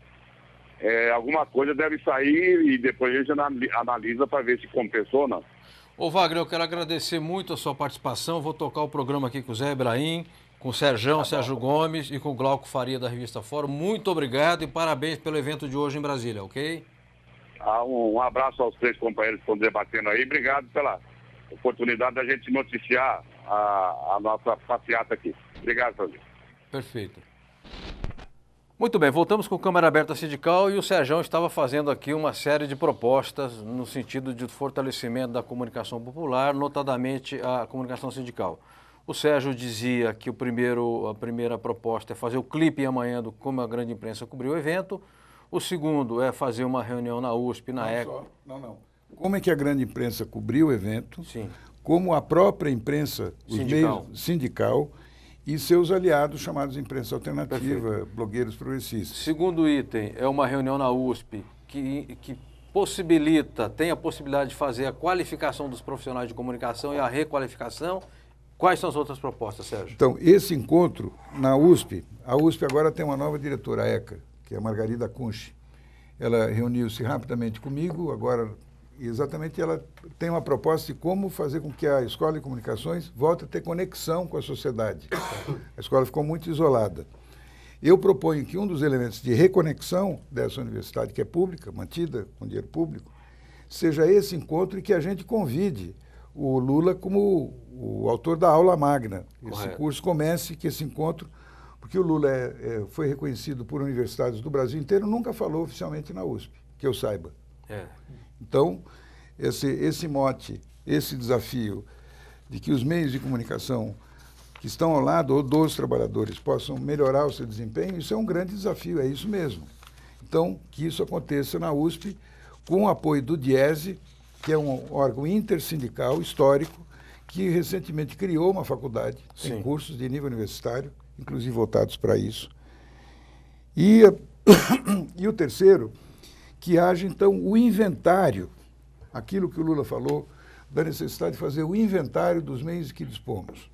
alguma coisa deve sair e depois a gente analisa para ver se compensou ou não. Ô Wagner, eu quero agradecer muito a sua participação. Vou tocar o programa aqui com o Zé Ibrahim, com o Sérgio Gomes e com o Glauco Faria da revista Fórum. Muito obrigado e parabéns pelo evento de hoje em Brasília, ok? Um abraço aos 3 companheiros que estão debatendo aí. Obrigado pela oportunidade da gente noticiar a nossa passeata aqui. Obrigado, Sérgio. Perfeito. Muito bem, voltamos com a Câmara Aberta Sindical e o Sérgio estava fazendo aqui uma série de propostas no sentido de fortalecimento da comunicação popular, notadamente a comunicação sindical. O Sérgio dizia que a primeira proposta é fazer o clipe amanhã do como a grande imprensa cobriu o evento. O segundo é fazer uma reunião na USP, na ECO. Não. Como é que a grande imprensa cobriu o evento, sim, como a própria imprensa, os meios sindical e seus aliados chamados imprensa alternativa, perfeito, blogueiros progressistas. Segundo item, é uma reunião na USP que tem a possibilidade de fazer a qualificação dos profissionais de comunicação e a requalificação. Quais são as outras propostas, Sérgio? Então, esse encontro na USP, a USP agora tem uma nova diretora, a ECA, que é a Margarida Kunsch. Ela reuniu-se rapidamente comigo, agora exatamente ela tem uma proposta de como fazer com que a Escola de Comunicações volte a ter conexão com a sociedade. A escola ficou muito isolada. Eu proponho que um dos elementos de reconexão dessa universidade, que é pública, mantida com dinheiro público, seja esse encontro e que a gente convide o Lula como o autor da aula magna. Esse curso comece, que esse encontro, porque o Lula foi reconhecido por universidades do Brasil inteiro, nunca falou oficialmente na USP, que eu saiba. Então, esse mote, esse desafio de que os meios de comunicação que estão ao lado dos trabalhadores possam melhorar o seu desempenho, isso é um grande desafio, é isso mesmo. Então, que isso aconteça na USP com o apoio do DIESE, que é um órgão intersindical histórico, que recentemente criou uma faculdade, tem cursos de nível universitário, inclusive voltados para isso. E o terceiro, que haja, então, o inventário, aquilo que o Lula falou, da necessidade de fazer o inventário dos meios de que dispomos.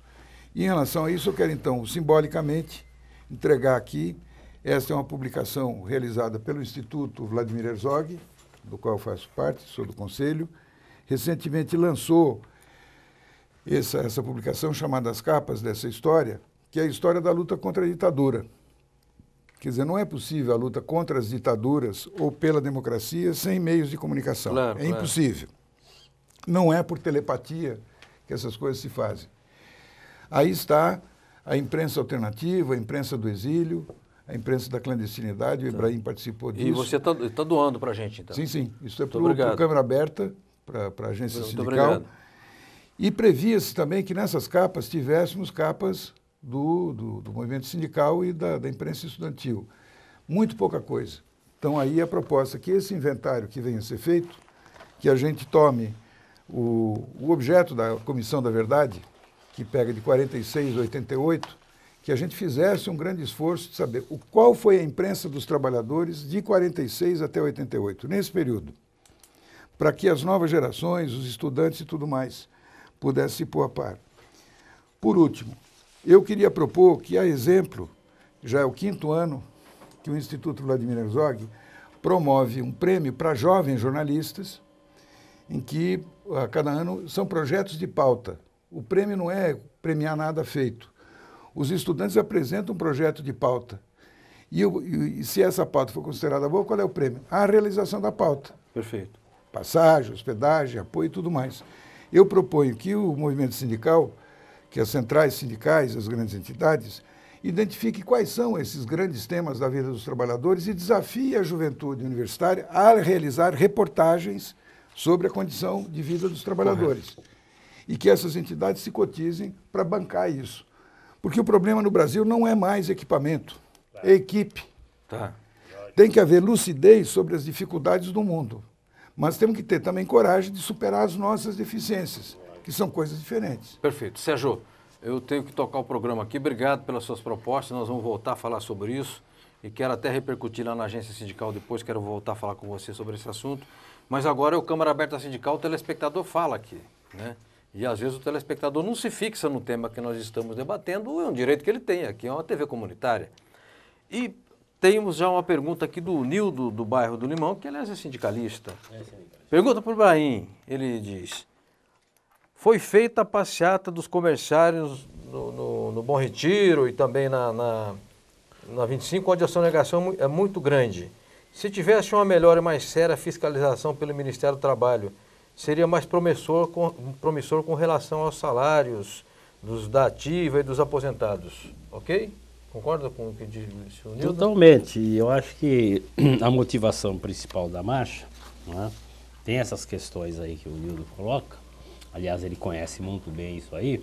E em relação a isso, eu quero, então, simbolicamente, entregar aqui, esta é uma publicação realizada pelo Instituto Vladimir Herzog, do qual faço parte, sou do Conselho. recentemente lançou essa publicação chamada As Capas dessa História, que é a história da luta contra a ditadura. Quer dizer, não é possível a luta contra as ditaduras ou pela democracia sem meios de comunicação. Claro, impossível. Não é por telepatia que essas coisas se fazem. Aí está a imprensa alternativa, a imprensa do exílio, a imprensa da clandestinidade, o Ibrahim participou disso. E você está doando para a gente, então? Sim, sim. Isso é para a Câmara Aberta, para a agência sindical. Obrigado. E previa-se também que nessas capas tivéssemos capas do movimento sindical e da imprensa estudantil. Muito pouca coisa. Então aí a proposta que esse inventário que venha a ser feito, que a gente tome o objeto da Comissão da Verdade, que pega de 46 a 88, que a gente fizesse um grande esforço de saber qual foi a imprensa dos trabalhadores de 46 até 88, nesse período, para que as novas gerações, os estudantes e tudo mais, pudessem se pôr a par. Por último, eu queria propor que, a exemplo, já é o 5º ano que o Instituto Vladimir Herzog promove um prêmio para jovens jornalistas, em que, a cada ano, são projetos de pauta. O prêmio não é premiar nada feito. Os estudantes apresentam um projeto de pauta. E se essa pauta for considerada boa, qual é o prêmio? A realização da pauta. Perfeito. Passagem, hospedagem, apoio e tudo mais. Eu proponho que o movimento sindical, que as centrais sindicais, as grandes entidades, identifique quais são esses grandes temas da vida dos trabalhadores e desafie a juventude universitária a realizar reportagens sobre a condição de vida dos trabalhadores. Correto. E que essas entidades se cotizem para bancar isso. Porque o problema no Brasil não é mais equipamento, é equipe. Tá. Tem que haver lucidez sobre as dificuldades do mundo. Mas temos que ter também coragem de superar as nossas deficiências, que são coisas diferentes. Perfeito. Sérgio, eu tenho que tocar o programa aqui. Obrigado pelas suas propostas. Nós vamos voltar a falar sobre isso. E quero até repercutir lá na agência sindical depois. Quero voltar a falar com você sobre esse assunto. Mas agora é o Câmara Aberta Sindical, o telespectador fala aqui, né? E às vezes o telespectador não se fixa no tema que nós estamos debatendo, é um direito que ele tem, aqui é uma TV comunitária. E temos já uma pergunta aqui do Nildo, do bairro do Limão, que aliás é sindicalista. Pergunta para o Ibrahim, ele diz: foi feita a passeata dos comerciários no Bom Retiro e também na 25, onde a sonegação é muito grande. Se tivesse uma melhor e mais séria fiscalização pelo Ministério do Trabalho, seria mais promissor com relação aos salários da ativa e dos aposentados. Ok? Concorda com o que disse o Nildo? Totalmente. E eu acho que a motivação principal da marcha, né, tem essas questões aí que o Nildo coloca, aliás, ele conhece muito bem isso aí,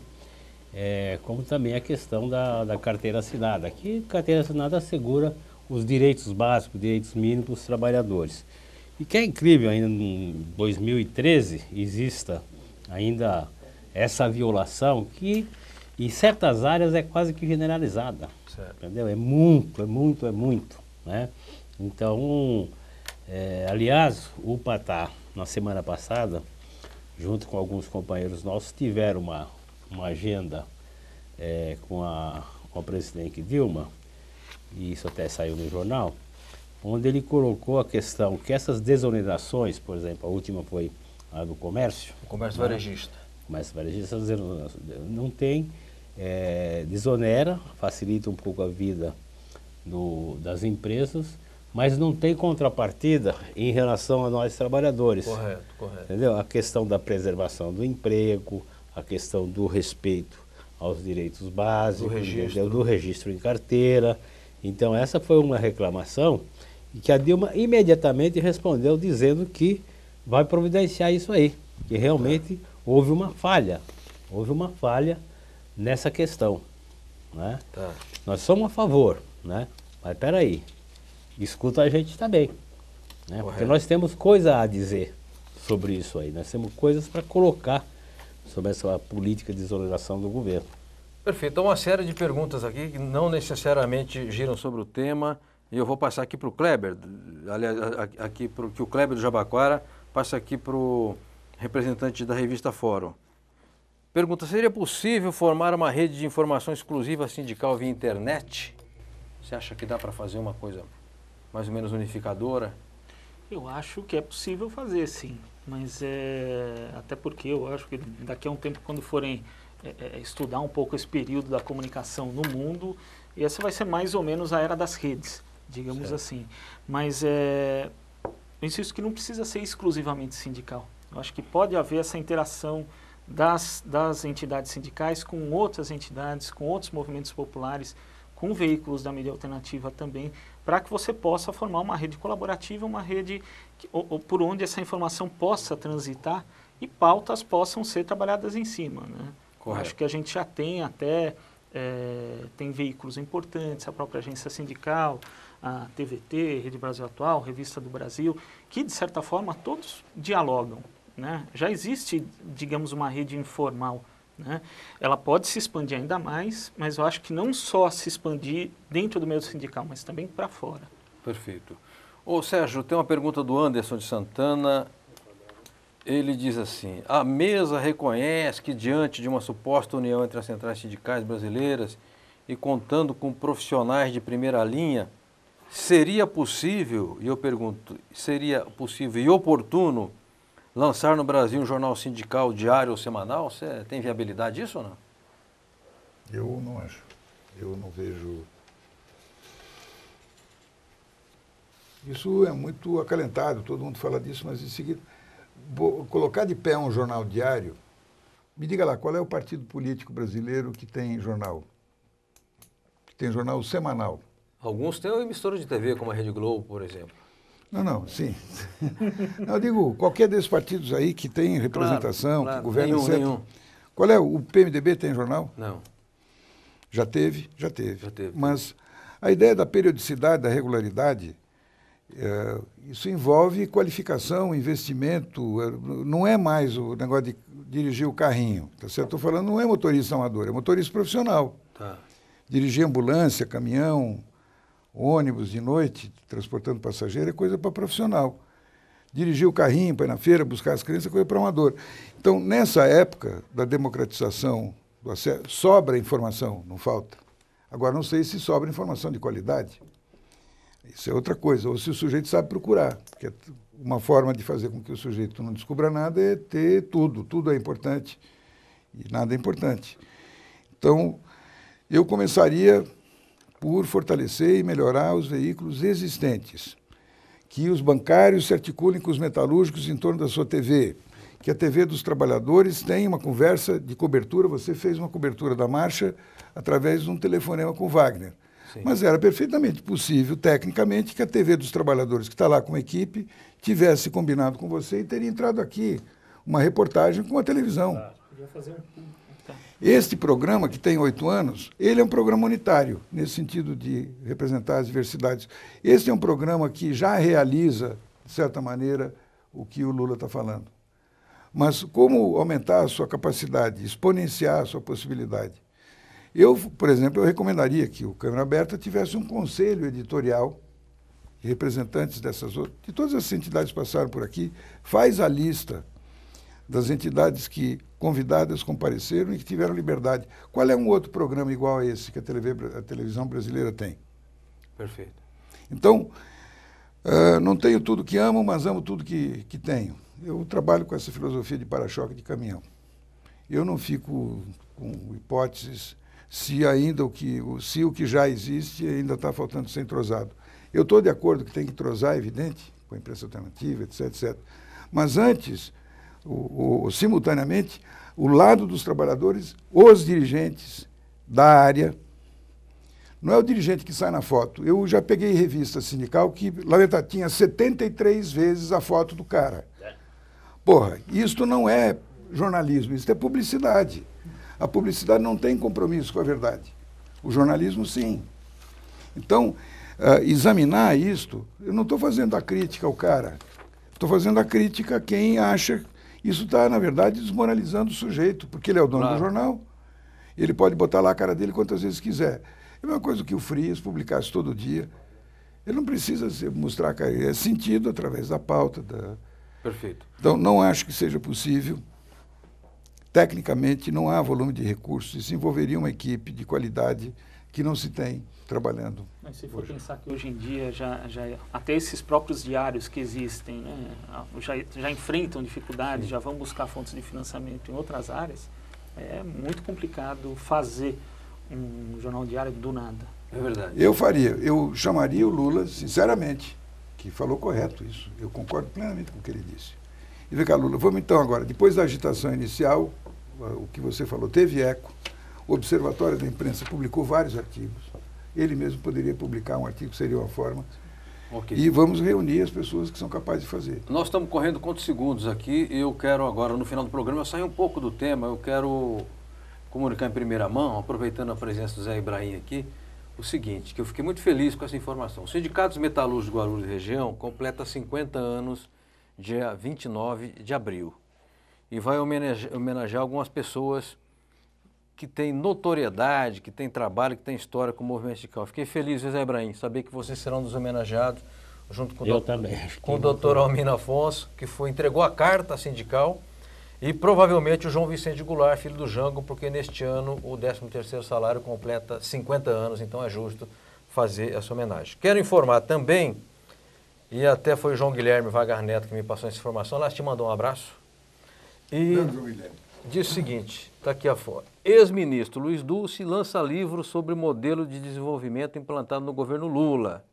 como também a questão da carteira assinada. Aqui, carteira assinada assegura os direitos básicos, direitos mínimos dos trabalhadores. E que é incrível, ainda em 2013 exista ainda essa violação que em certas áreas é quase que generalizada. Certo. Entendeu? É muito, né? Então, aliás, o Patá, na semana passada, junto com alguns companheiros nossos, tiveram uma agenda com a presidente Dilma, e isso até saiu no jornal, onde ele colocou a questão que essas desonerações, por exemplo, a última foi a do comércio. O comércio varejista. O comércio varejista não tem, desonera, facilita um pouco a vida das empresas, mas não tem contrapartida em relação a nós trabalhadores. Correto, correto. Entendeu? A questão da preservação do emprego, a questão do respeito aos direitos básicos, do registro em carteira. Então essa foi uma reclamação e que a Dilma imediatamente respondeu dizendo que vai providenciar isso aí, que realmente houve uma falha nessa questão, né? Tá. Nós somos a favor, né? Mas peraí, escuta a gente também, né? Porque nós temos coisa a dizer sobre isso aí, nós temos coisas para colocar sobre essa política de desoneração do governo. Perfeito. Então, uma série de perguntas aqui que não necessariamente giram sobre o tema, e eu vou passar aqui para o Kleber, aliás, que o Kleber do Jabaquara passa aqui para o representante da revista Fórum. Pergunta: seria possível formar uma rede de informação exclusiva sindical via internet? Você acha que dá para fazer uma coisa mais ou menos unificadora? Eu acho que é possível fazer, sim. Mas até porque eu acho que daqui a um tempo, quando forem estudar um pouco esse período da comunicação no mundo, essa vai ser mais ou menos a era das redes, digamos assim. Mas eu insisto que não precisa ser exclusivamente sindical. Eu acho que pode haver essa interação das entidades sindicais com outras entidades, com outros movimentos populares, com veículos da mídia alternativa também, para que você possa formar uma rede colaborativa, uma rede por onde essa informação possa transitar e pautas possam ser trabalhadas em cima, né? Acho que a gente já tem até, tem veículos importantes, a própria agência sindical, a TVT, Rede Brasil Atual, Revista do Brasil, que de certa forma todos dialogam, né? Já existe, digamos, uma rede informal, né? Ela pode se expandir ainda mais, mas eu acho que não só se expandir dentro do meio sindical, mas também para fora. Perfeito. Ô Sérgio, tem uma pergunta do Anderson de Santana. Ele diz assim: a mesa reconhece que diante de uma suposta união entre as centrais sindicais brasileiras e contando com profissionais de primeira linha, seria possível, e eu pergunto, seria possível e oportuno lançar no Brasil um jornal sindical diário ou semanal? Você tem viabilidade disso ou não? Eu não acho. Eu não vejo. Isso é muito acalentado, todo mundo fala disso, mas em seguida, colocar de pé um jornal diário, me diga lá, qual é o partido político brasileiro que tem jornal? Que tem jornal semanal? Alguns têm uma emissora de TV, como a Rede Globo, por exemplo. Não, sim. Não, eu digo, qualquer desses partidos aí que tem representação, claro, que governa, nenhum. Qual é? O PMDB tem jornal? Não. Já teve? Já teve. Já teve. Mas a ideia da periodicidade, da regularidade, isso envolve qualificação, investimento, não é mais o negócio de dirigir o carrinho. Tá certo? Estou falando, não é motorista amador, é motorista profissional. Tá. Dirigir ambulância, caminhão, ônibus de noite, transportando passageiro, é coisa para profissional. Dirigir o carrinho para ir na feira, buscar as crianças, é coisa para amador. Então, nessa época da democratização do acesso, sobra informação, não falta. Agora, não sei se sobra informação de qualidade. Isso é outra coisa. Ou se o sujeito sabe procurar. Porque uma forma de fazer com que o sujeito não descubra nada é ter tudo. Tudo é importante e nada é importante. Então, eu começaria por fortalecer e melhorar os veículos existentes. Que os bancários se articulem com os metalúrgicos em torno da sua TV. Que a TV dos trabalhadores tenha uma conversa de cobertura. Você fez uma cobertura da marcha através de um telefonema com o Wagner. Sim. Mas era perfeitamente possível, tecnicamente, que a TV dos trabalhadores, que está lá com a equipe, tivesse combinado com você e teria entrado aqui uma reportagem com a televisão. Podia fazer um... Este programa, que tem 8 anos, ele é um programa unitário, nesse sentido de representar as diversidades. Este é um programa que já realiza, de certa maneira, o que o Lula está falando. Mas como aumentar a sua capacidade, exponenciar a sua possibilidade? Eu, por exemplo, eu recomendaria que o Câmara Aberta tivesse um conselho editorial de representantes dessas outras, de todas as entidades que passaram por aqui, faz a lista das entidades que convidadas compareceram e que tiveram liberdade. Qual é um outro programa igual a esse que a televisão brasileira tem? Perfeito. Então, não tenho tudo que amo, mas amo tudo que tenho. Eu trabalho com essa filosofia de para-choque de caminhão. Eu não fico com hipóteses se ainda o que já existe ainda está faltando ser entrosado. Eu estou de acordo que tem que entrosar, é evidente, com a imprensa alternativa, etc, etc. Mas antes, simultaneamente, o lado dos trabalhadores, os dirigentes da área, não é o dirigente que sai na foto. Eu já peguei revista sindical que lá tinha 73 vezes a foto do cara. Porra, isto não é jornalismo, isso é publicidade. A publicidade não tem compromisso com a verdade. O jornalismo, sim. Então, examinar isto, eu não estou fazendo a crítica ao cara, estou fazendo a crítica a quem acha isso está, na verdade, desmoralizando o sujeito, porque ele é o dono do jornal, ele pode botar lá a cara dele quantas vezes quiser. É uma coisa que o Frias publicasse todo dia. Ele não precisa mostrar a cara, é sentido através da pauta. Perfeito. Então, não acho que seja possível. Tecnicamente, não há volume de recursos. Isso envolveria uma equipe de qualidade que não se tem trabalhando. Mas se for pensar que hoje em dia até esses próprios diários que existem, né, já enfrentam dificuldades, já vão buscar fontes de financiamento em outras áreas, é muito complicado fazer um jornal diário do nada. É verdade. Eu chamaria o Lula, sinceramente, que falou correto isso. Eu concordo plenamente com o que ele disse. E vem cá, Lula, vamos então agora, depois da agitação inicial, o que você falou teve eco, o Observatório da Imprensa publicou vários artigos, ele mesmo poderia publicar um artigo, seria uma forma. Okay. E vamos reunir as pessoas que são capazes de fazer. Nós estamos correndo quantos segundos aqui e eu quero agora, no final do programa, sair um pouco do tema, eu quero comunicar em primeira mão, aproveitando a presença do Zé Ibrahim aqui, o seguinte, que eu fiquei muito feliz com essa informação. O Sindicato dos Metalúrgicos de Guarulhos e Região completa 50 anos dia 29 de abril e vai homenagear algumas pessoas que têm notoriedade, que têm trabalho, que têm história com o movimento sindical. Fiquei feliz, Zé Ibrahim, saber que vocês serão dos homenageados, junto com o doutor Almino Afonso, que entregou a carta sindical, e provavelmente o João Vicente Goulart, filho do Jango, porque neste ano o 13º salário completa 50 anos, então é justo fazer essa homenagem. Quero informar também, e até foi o João Guilherme Vagar Neto que me passou essa informação, ela te mandou um abraço, e diz o seguinte, está aqui a foto. Ex-ministro Luiz Dulce lança livro sobre modelo de desenvolvimento implantado no governo Lula.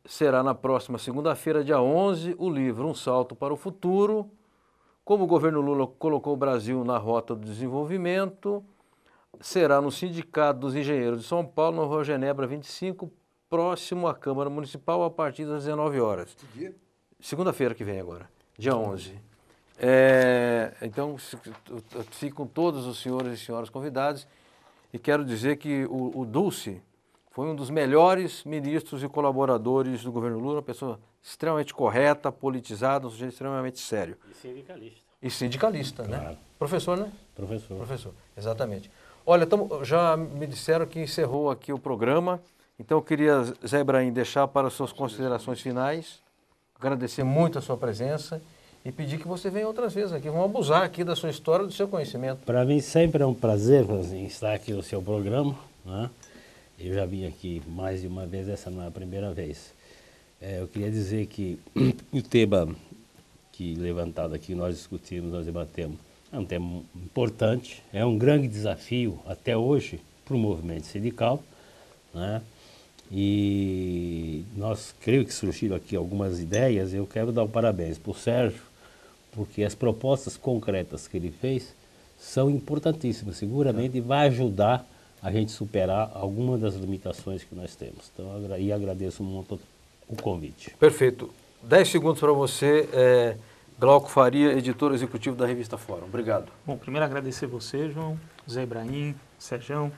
Será na próxima segunda-feira, dia 11, o livro Um Salto para o Futuro, como o governo Lula colocou o Brasil na rota do desenvolvimento, será no Sindicato dos Engenheiros de São Paulo, na Rua Genebra 25, próximo à Câmara Municipal, a partir das 19 horas. Que dia? Segunda-feira que vem agora, dia 11. Então, ficam todos os senhores e senhoras convidados e quero dizer que o Dulce foi um dos melhores ministros e colaboradores do governo Lula, uma pessoa extremamente correta, politizada, um sujeito extremamente sério. E sindicalista. E sindicalista, claro. Né? Professor, né? Professor, exatamente. Olha, já me disseram que encerrou aqui o programa, então eu queria, Zé Ibrahim, deixar para as suas considerações finais, agradecer muito a sua presença e pedir que você venha outras vezes aqui. Vamos abusar aqui da sua história, do seu conhecimento. Para mim sempre é um prazer estar aqui no seu programa, né? Eu já vim aqui mais de uma vez, essa não é a primeira vez. Eu queria dizer que o tema que levantado aqui, nós discutimos, nós debatemos, é um tema importante, é um grande desafio até hoje para o movimento sindical, né? E nós creio que surgiram aqui algumas ideias, eu quero dar um parabéns para o Sérgio, porque as propostas concretas que ele fez são importantíssimas, seguramente vai ajudar a gente superar algumas das limitações que nós temos. Então, eu agradeço muito o convite. Perfeito. 10 segundos para você, Glauco Faria, editor executivo da revista Fórum. Obrigado. Bom, primeiro agradecer você, João, Zé Ibrahim, Sérgio,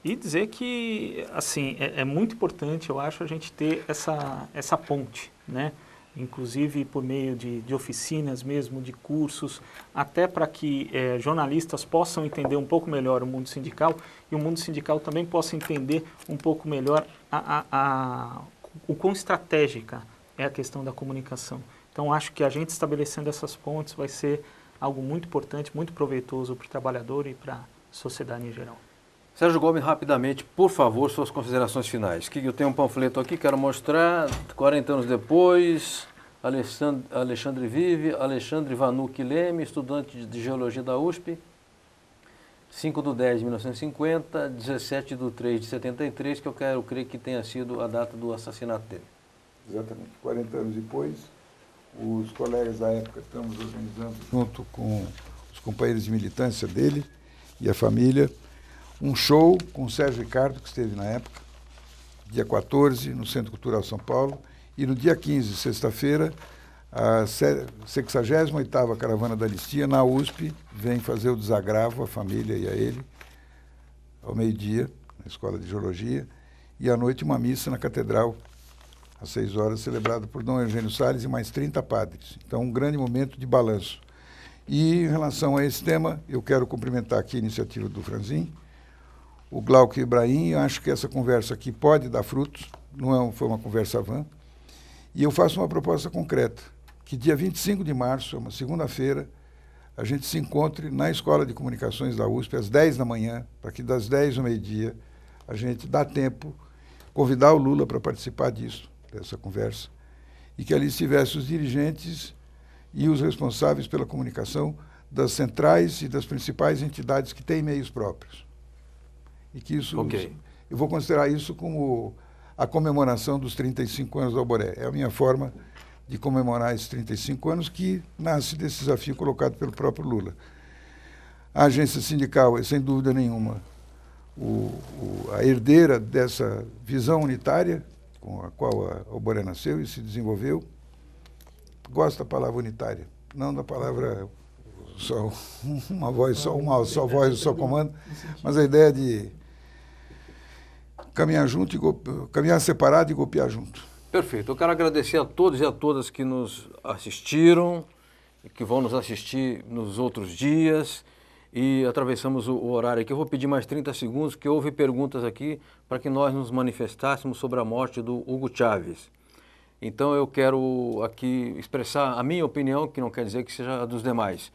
e dizer que, assim, é muito importante, eu acho, a gente ter essa ponte, né? Inclusive por meio de oficinas mesmo, de cursos, até para que jornalistas possam entender um pouco melhor o mundo sindical e o mundo sindical também possa entender um pouco melhor o quão estratégica é a questão da comunicação. Então, acho que a gente estabelecendo essas pontes vai ser algo muito importante, muito proveitoso para o trabalhador e para a sociedade em geral. Sérgio Gomes, rapidamente, por favor, suas considerações finais. Eu tenho um panfleto aqui, quero mostrar, 40 anos depois, Alexandre Vive, Alexandre Vanucci Leme, estudante de Geologia da USP, 5/10 de 1950, 17/3 de 73, que eu creio que tenha sido a data do assassinato dele. Exatamente, 40 anos depois, os colegas da época estamos organizando, junto com os companheiros de militância dele e a família, um show com o Sérgio Ricardo, que esteve na época, dia 14, no Centro Cultural São Paulo, e no dia 15, sexta-feira, a 68ª Caravana da Anistia, na USP, vem fazer o desagravo à família e a ele, ao meio-dia, na Escola de Geologia, e à noite uma missa na Catedral, às 6 horas, celebrada por Dom Eugênio Salles e mais 30 padres. Então, um grande momento de balanço. E, em relação a esse tema, eu quero cumprimentar aqui a iniciativa do Franzin, o Glauco Ibrahim. Eu acho que essa conversa aqui pode dar frutos, foi uma conversa vã. E eu faço uma proposta concreta, que dia 25 de março, é uma segunda-feira, a gente se encontre na Escola de Comunicações da USP, às 10 da manhã, para que das 10 ao meio-dia a gente dar tempo, convidar o Lula para participar disso, dessa conversa, e que ali estivessem os dirigentes e os responsáveis pela comunicação das centrais e das principais entidades que têm meios próprios. E que isso, eu vou considerar isso como a comemoração dos 35 anos do Alboré. É a minha forma de comemorar esses 35 anos, que nasce desse desafio colocado pelo próprio Lula. A agência sindical é, sem dúvida nenhuma, a herdeira dessa visão unitária com a qual a Alboré nasceu e se desenvolveu. Gosto da palavra unitária, não da palavra só uma voz, só voz, só comando, mas a ideia de caminhar junto, caminhar separado e golpear junto. Perfeito. Eu quero agradecer a todos e a todas que nos assistiram e que vão nos assistir nos outros dias. E atravessamos o horário aqui. Eu vou pedir mais 30 segundos, que houve perguntas aqui para que nós nos manifestássemos sobre a morte do Hugo Chávez. Então eu quero aqui expressar a minha opinião, que não quer dizer que seja a dos demais.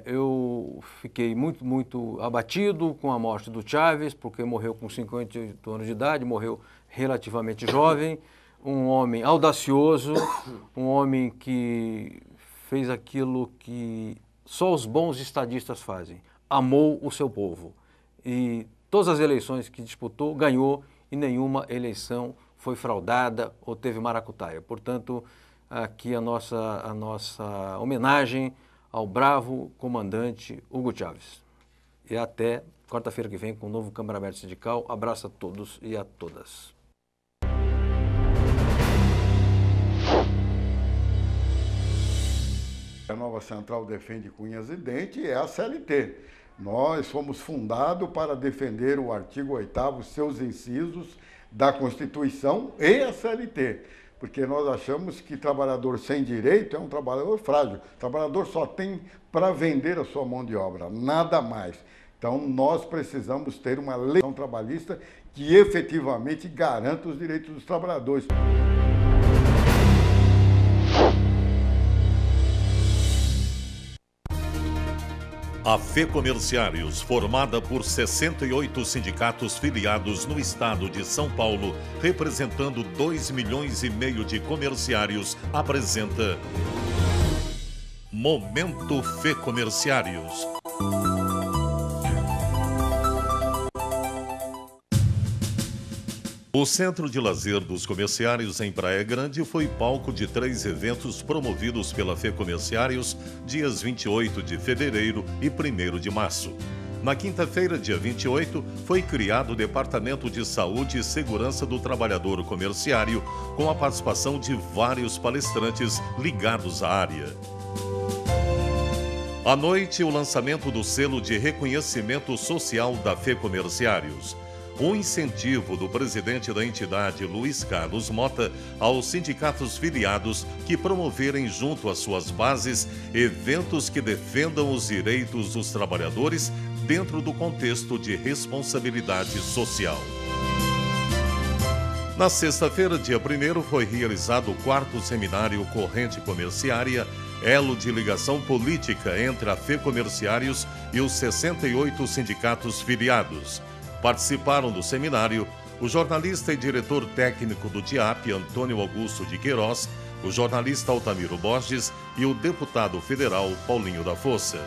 Eu fiquei muito abatido com a morte do Chávez, porque morreu com 58 anos de idade, morreu relativamente jovem, um homem audacioso, um homem que fez aquilo que só os bons estadistas fazem, amou o seu povo. E todas as eleições que disputou, ganhou, e nenhuma eleição foi fraudada ou teve maracutaia. Portanto, aqui a nossa homenagem ao bravo comandante Hugo Chávez. E até quarta-feira que vem com o novo Câmara Aberta Sindical. Abraço a todos e a todas. A nova central defende cunhas e dentes e é a CLT. Nós fomos fundados para defender o artigo 8º, seus incisos da Constituição e a CLT. Porque nós achamos que trabalhador sem direito é um trabalhador frágil. O trabalhador só tem para vender a sua mão de obra, nada mais. Então nós precisamos ter uma lei trabalhista que efetivamente garanta os direitos dos trabalhadores. A FEComerciários, formada por 68 sindicatos filiados no estado de São Paulo, representando 2,5 milhões de comerciários, apresenta Momento FEComerciários. O Centro de Lazer dos Comerciários em Praia Grande foi palco de 3 eventos promovidos pela FEComerciários, dias 28 de fevereiro e 1º de março. Na quinta-feira, dia 28, foi criado o Departamento de Saúde e Segurança do Trabalhador Comerciário, com a participação de vários palestrantes ligados à área. À noite, o lançamento do selo de reconhecimento social da FEComerciários. Um incentivo do presidente da entidade, Luiz Carlos Mota, aos sindicatos filiados que promoverem junto às suas bases eventos que defendam os direitos dos trabalhadores dentro do contexto de responsabilidade social. Na sexta-feira, dia 1º, foi realizado o 4º Seminário Corrente Comerciária, elo de ligação política entre a FEComerciários e os 68 sindicatos filiados. Participaram do seminário o jornalista e diretor técnico do DIAP, Antônio Augusto de Queiroz, o jornalista Altamiro Borges e o deputado federal Paulinho da Força.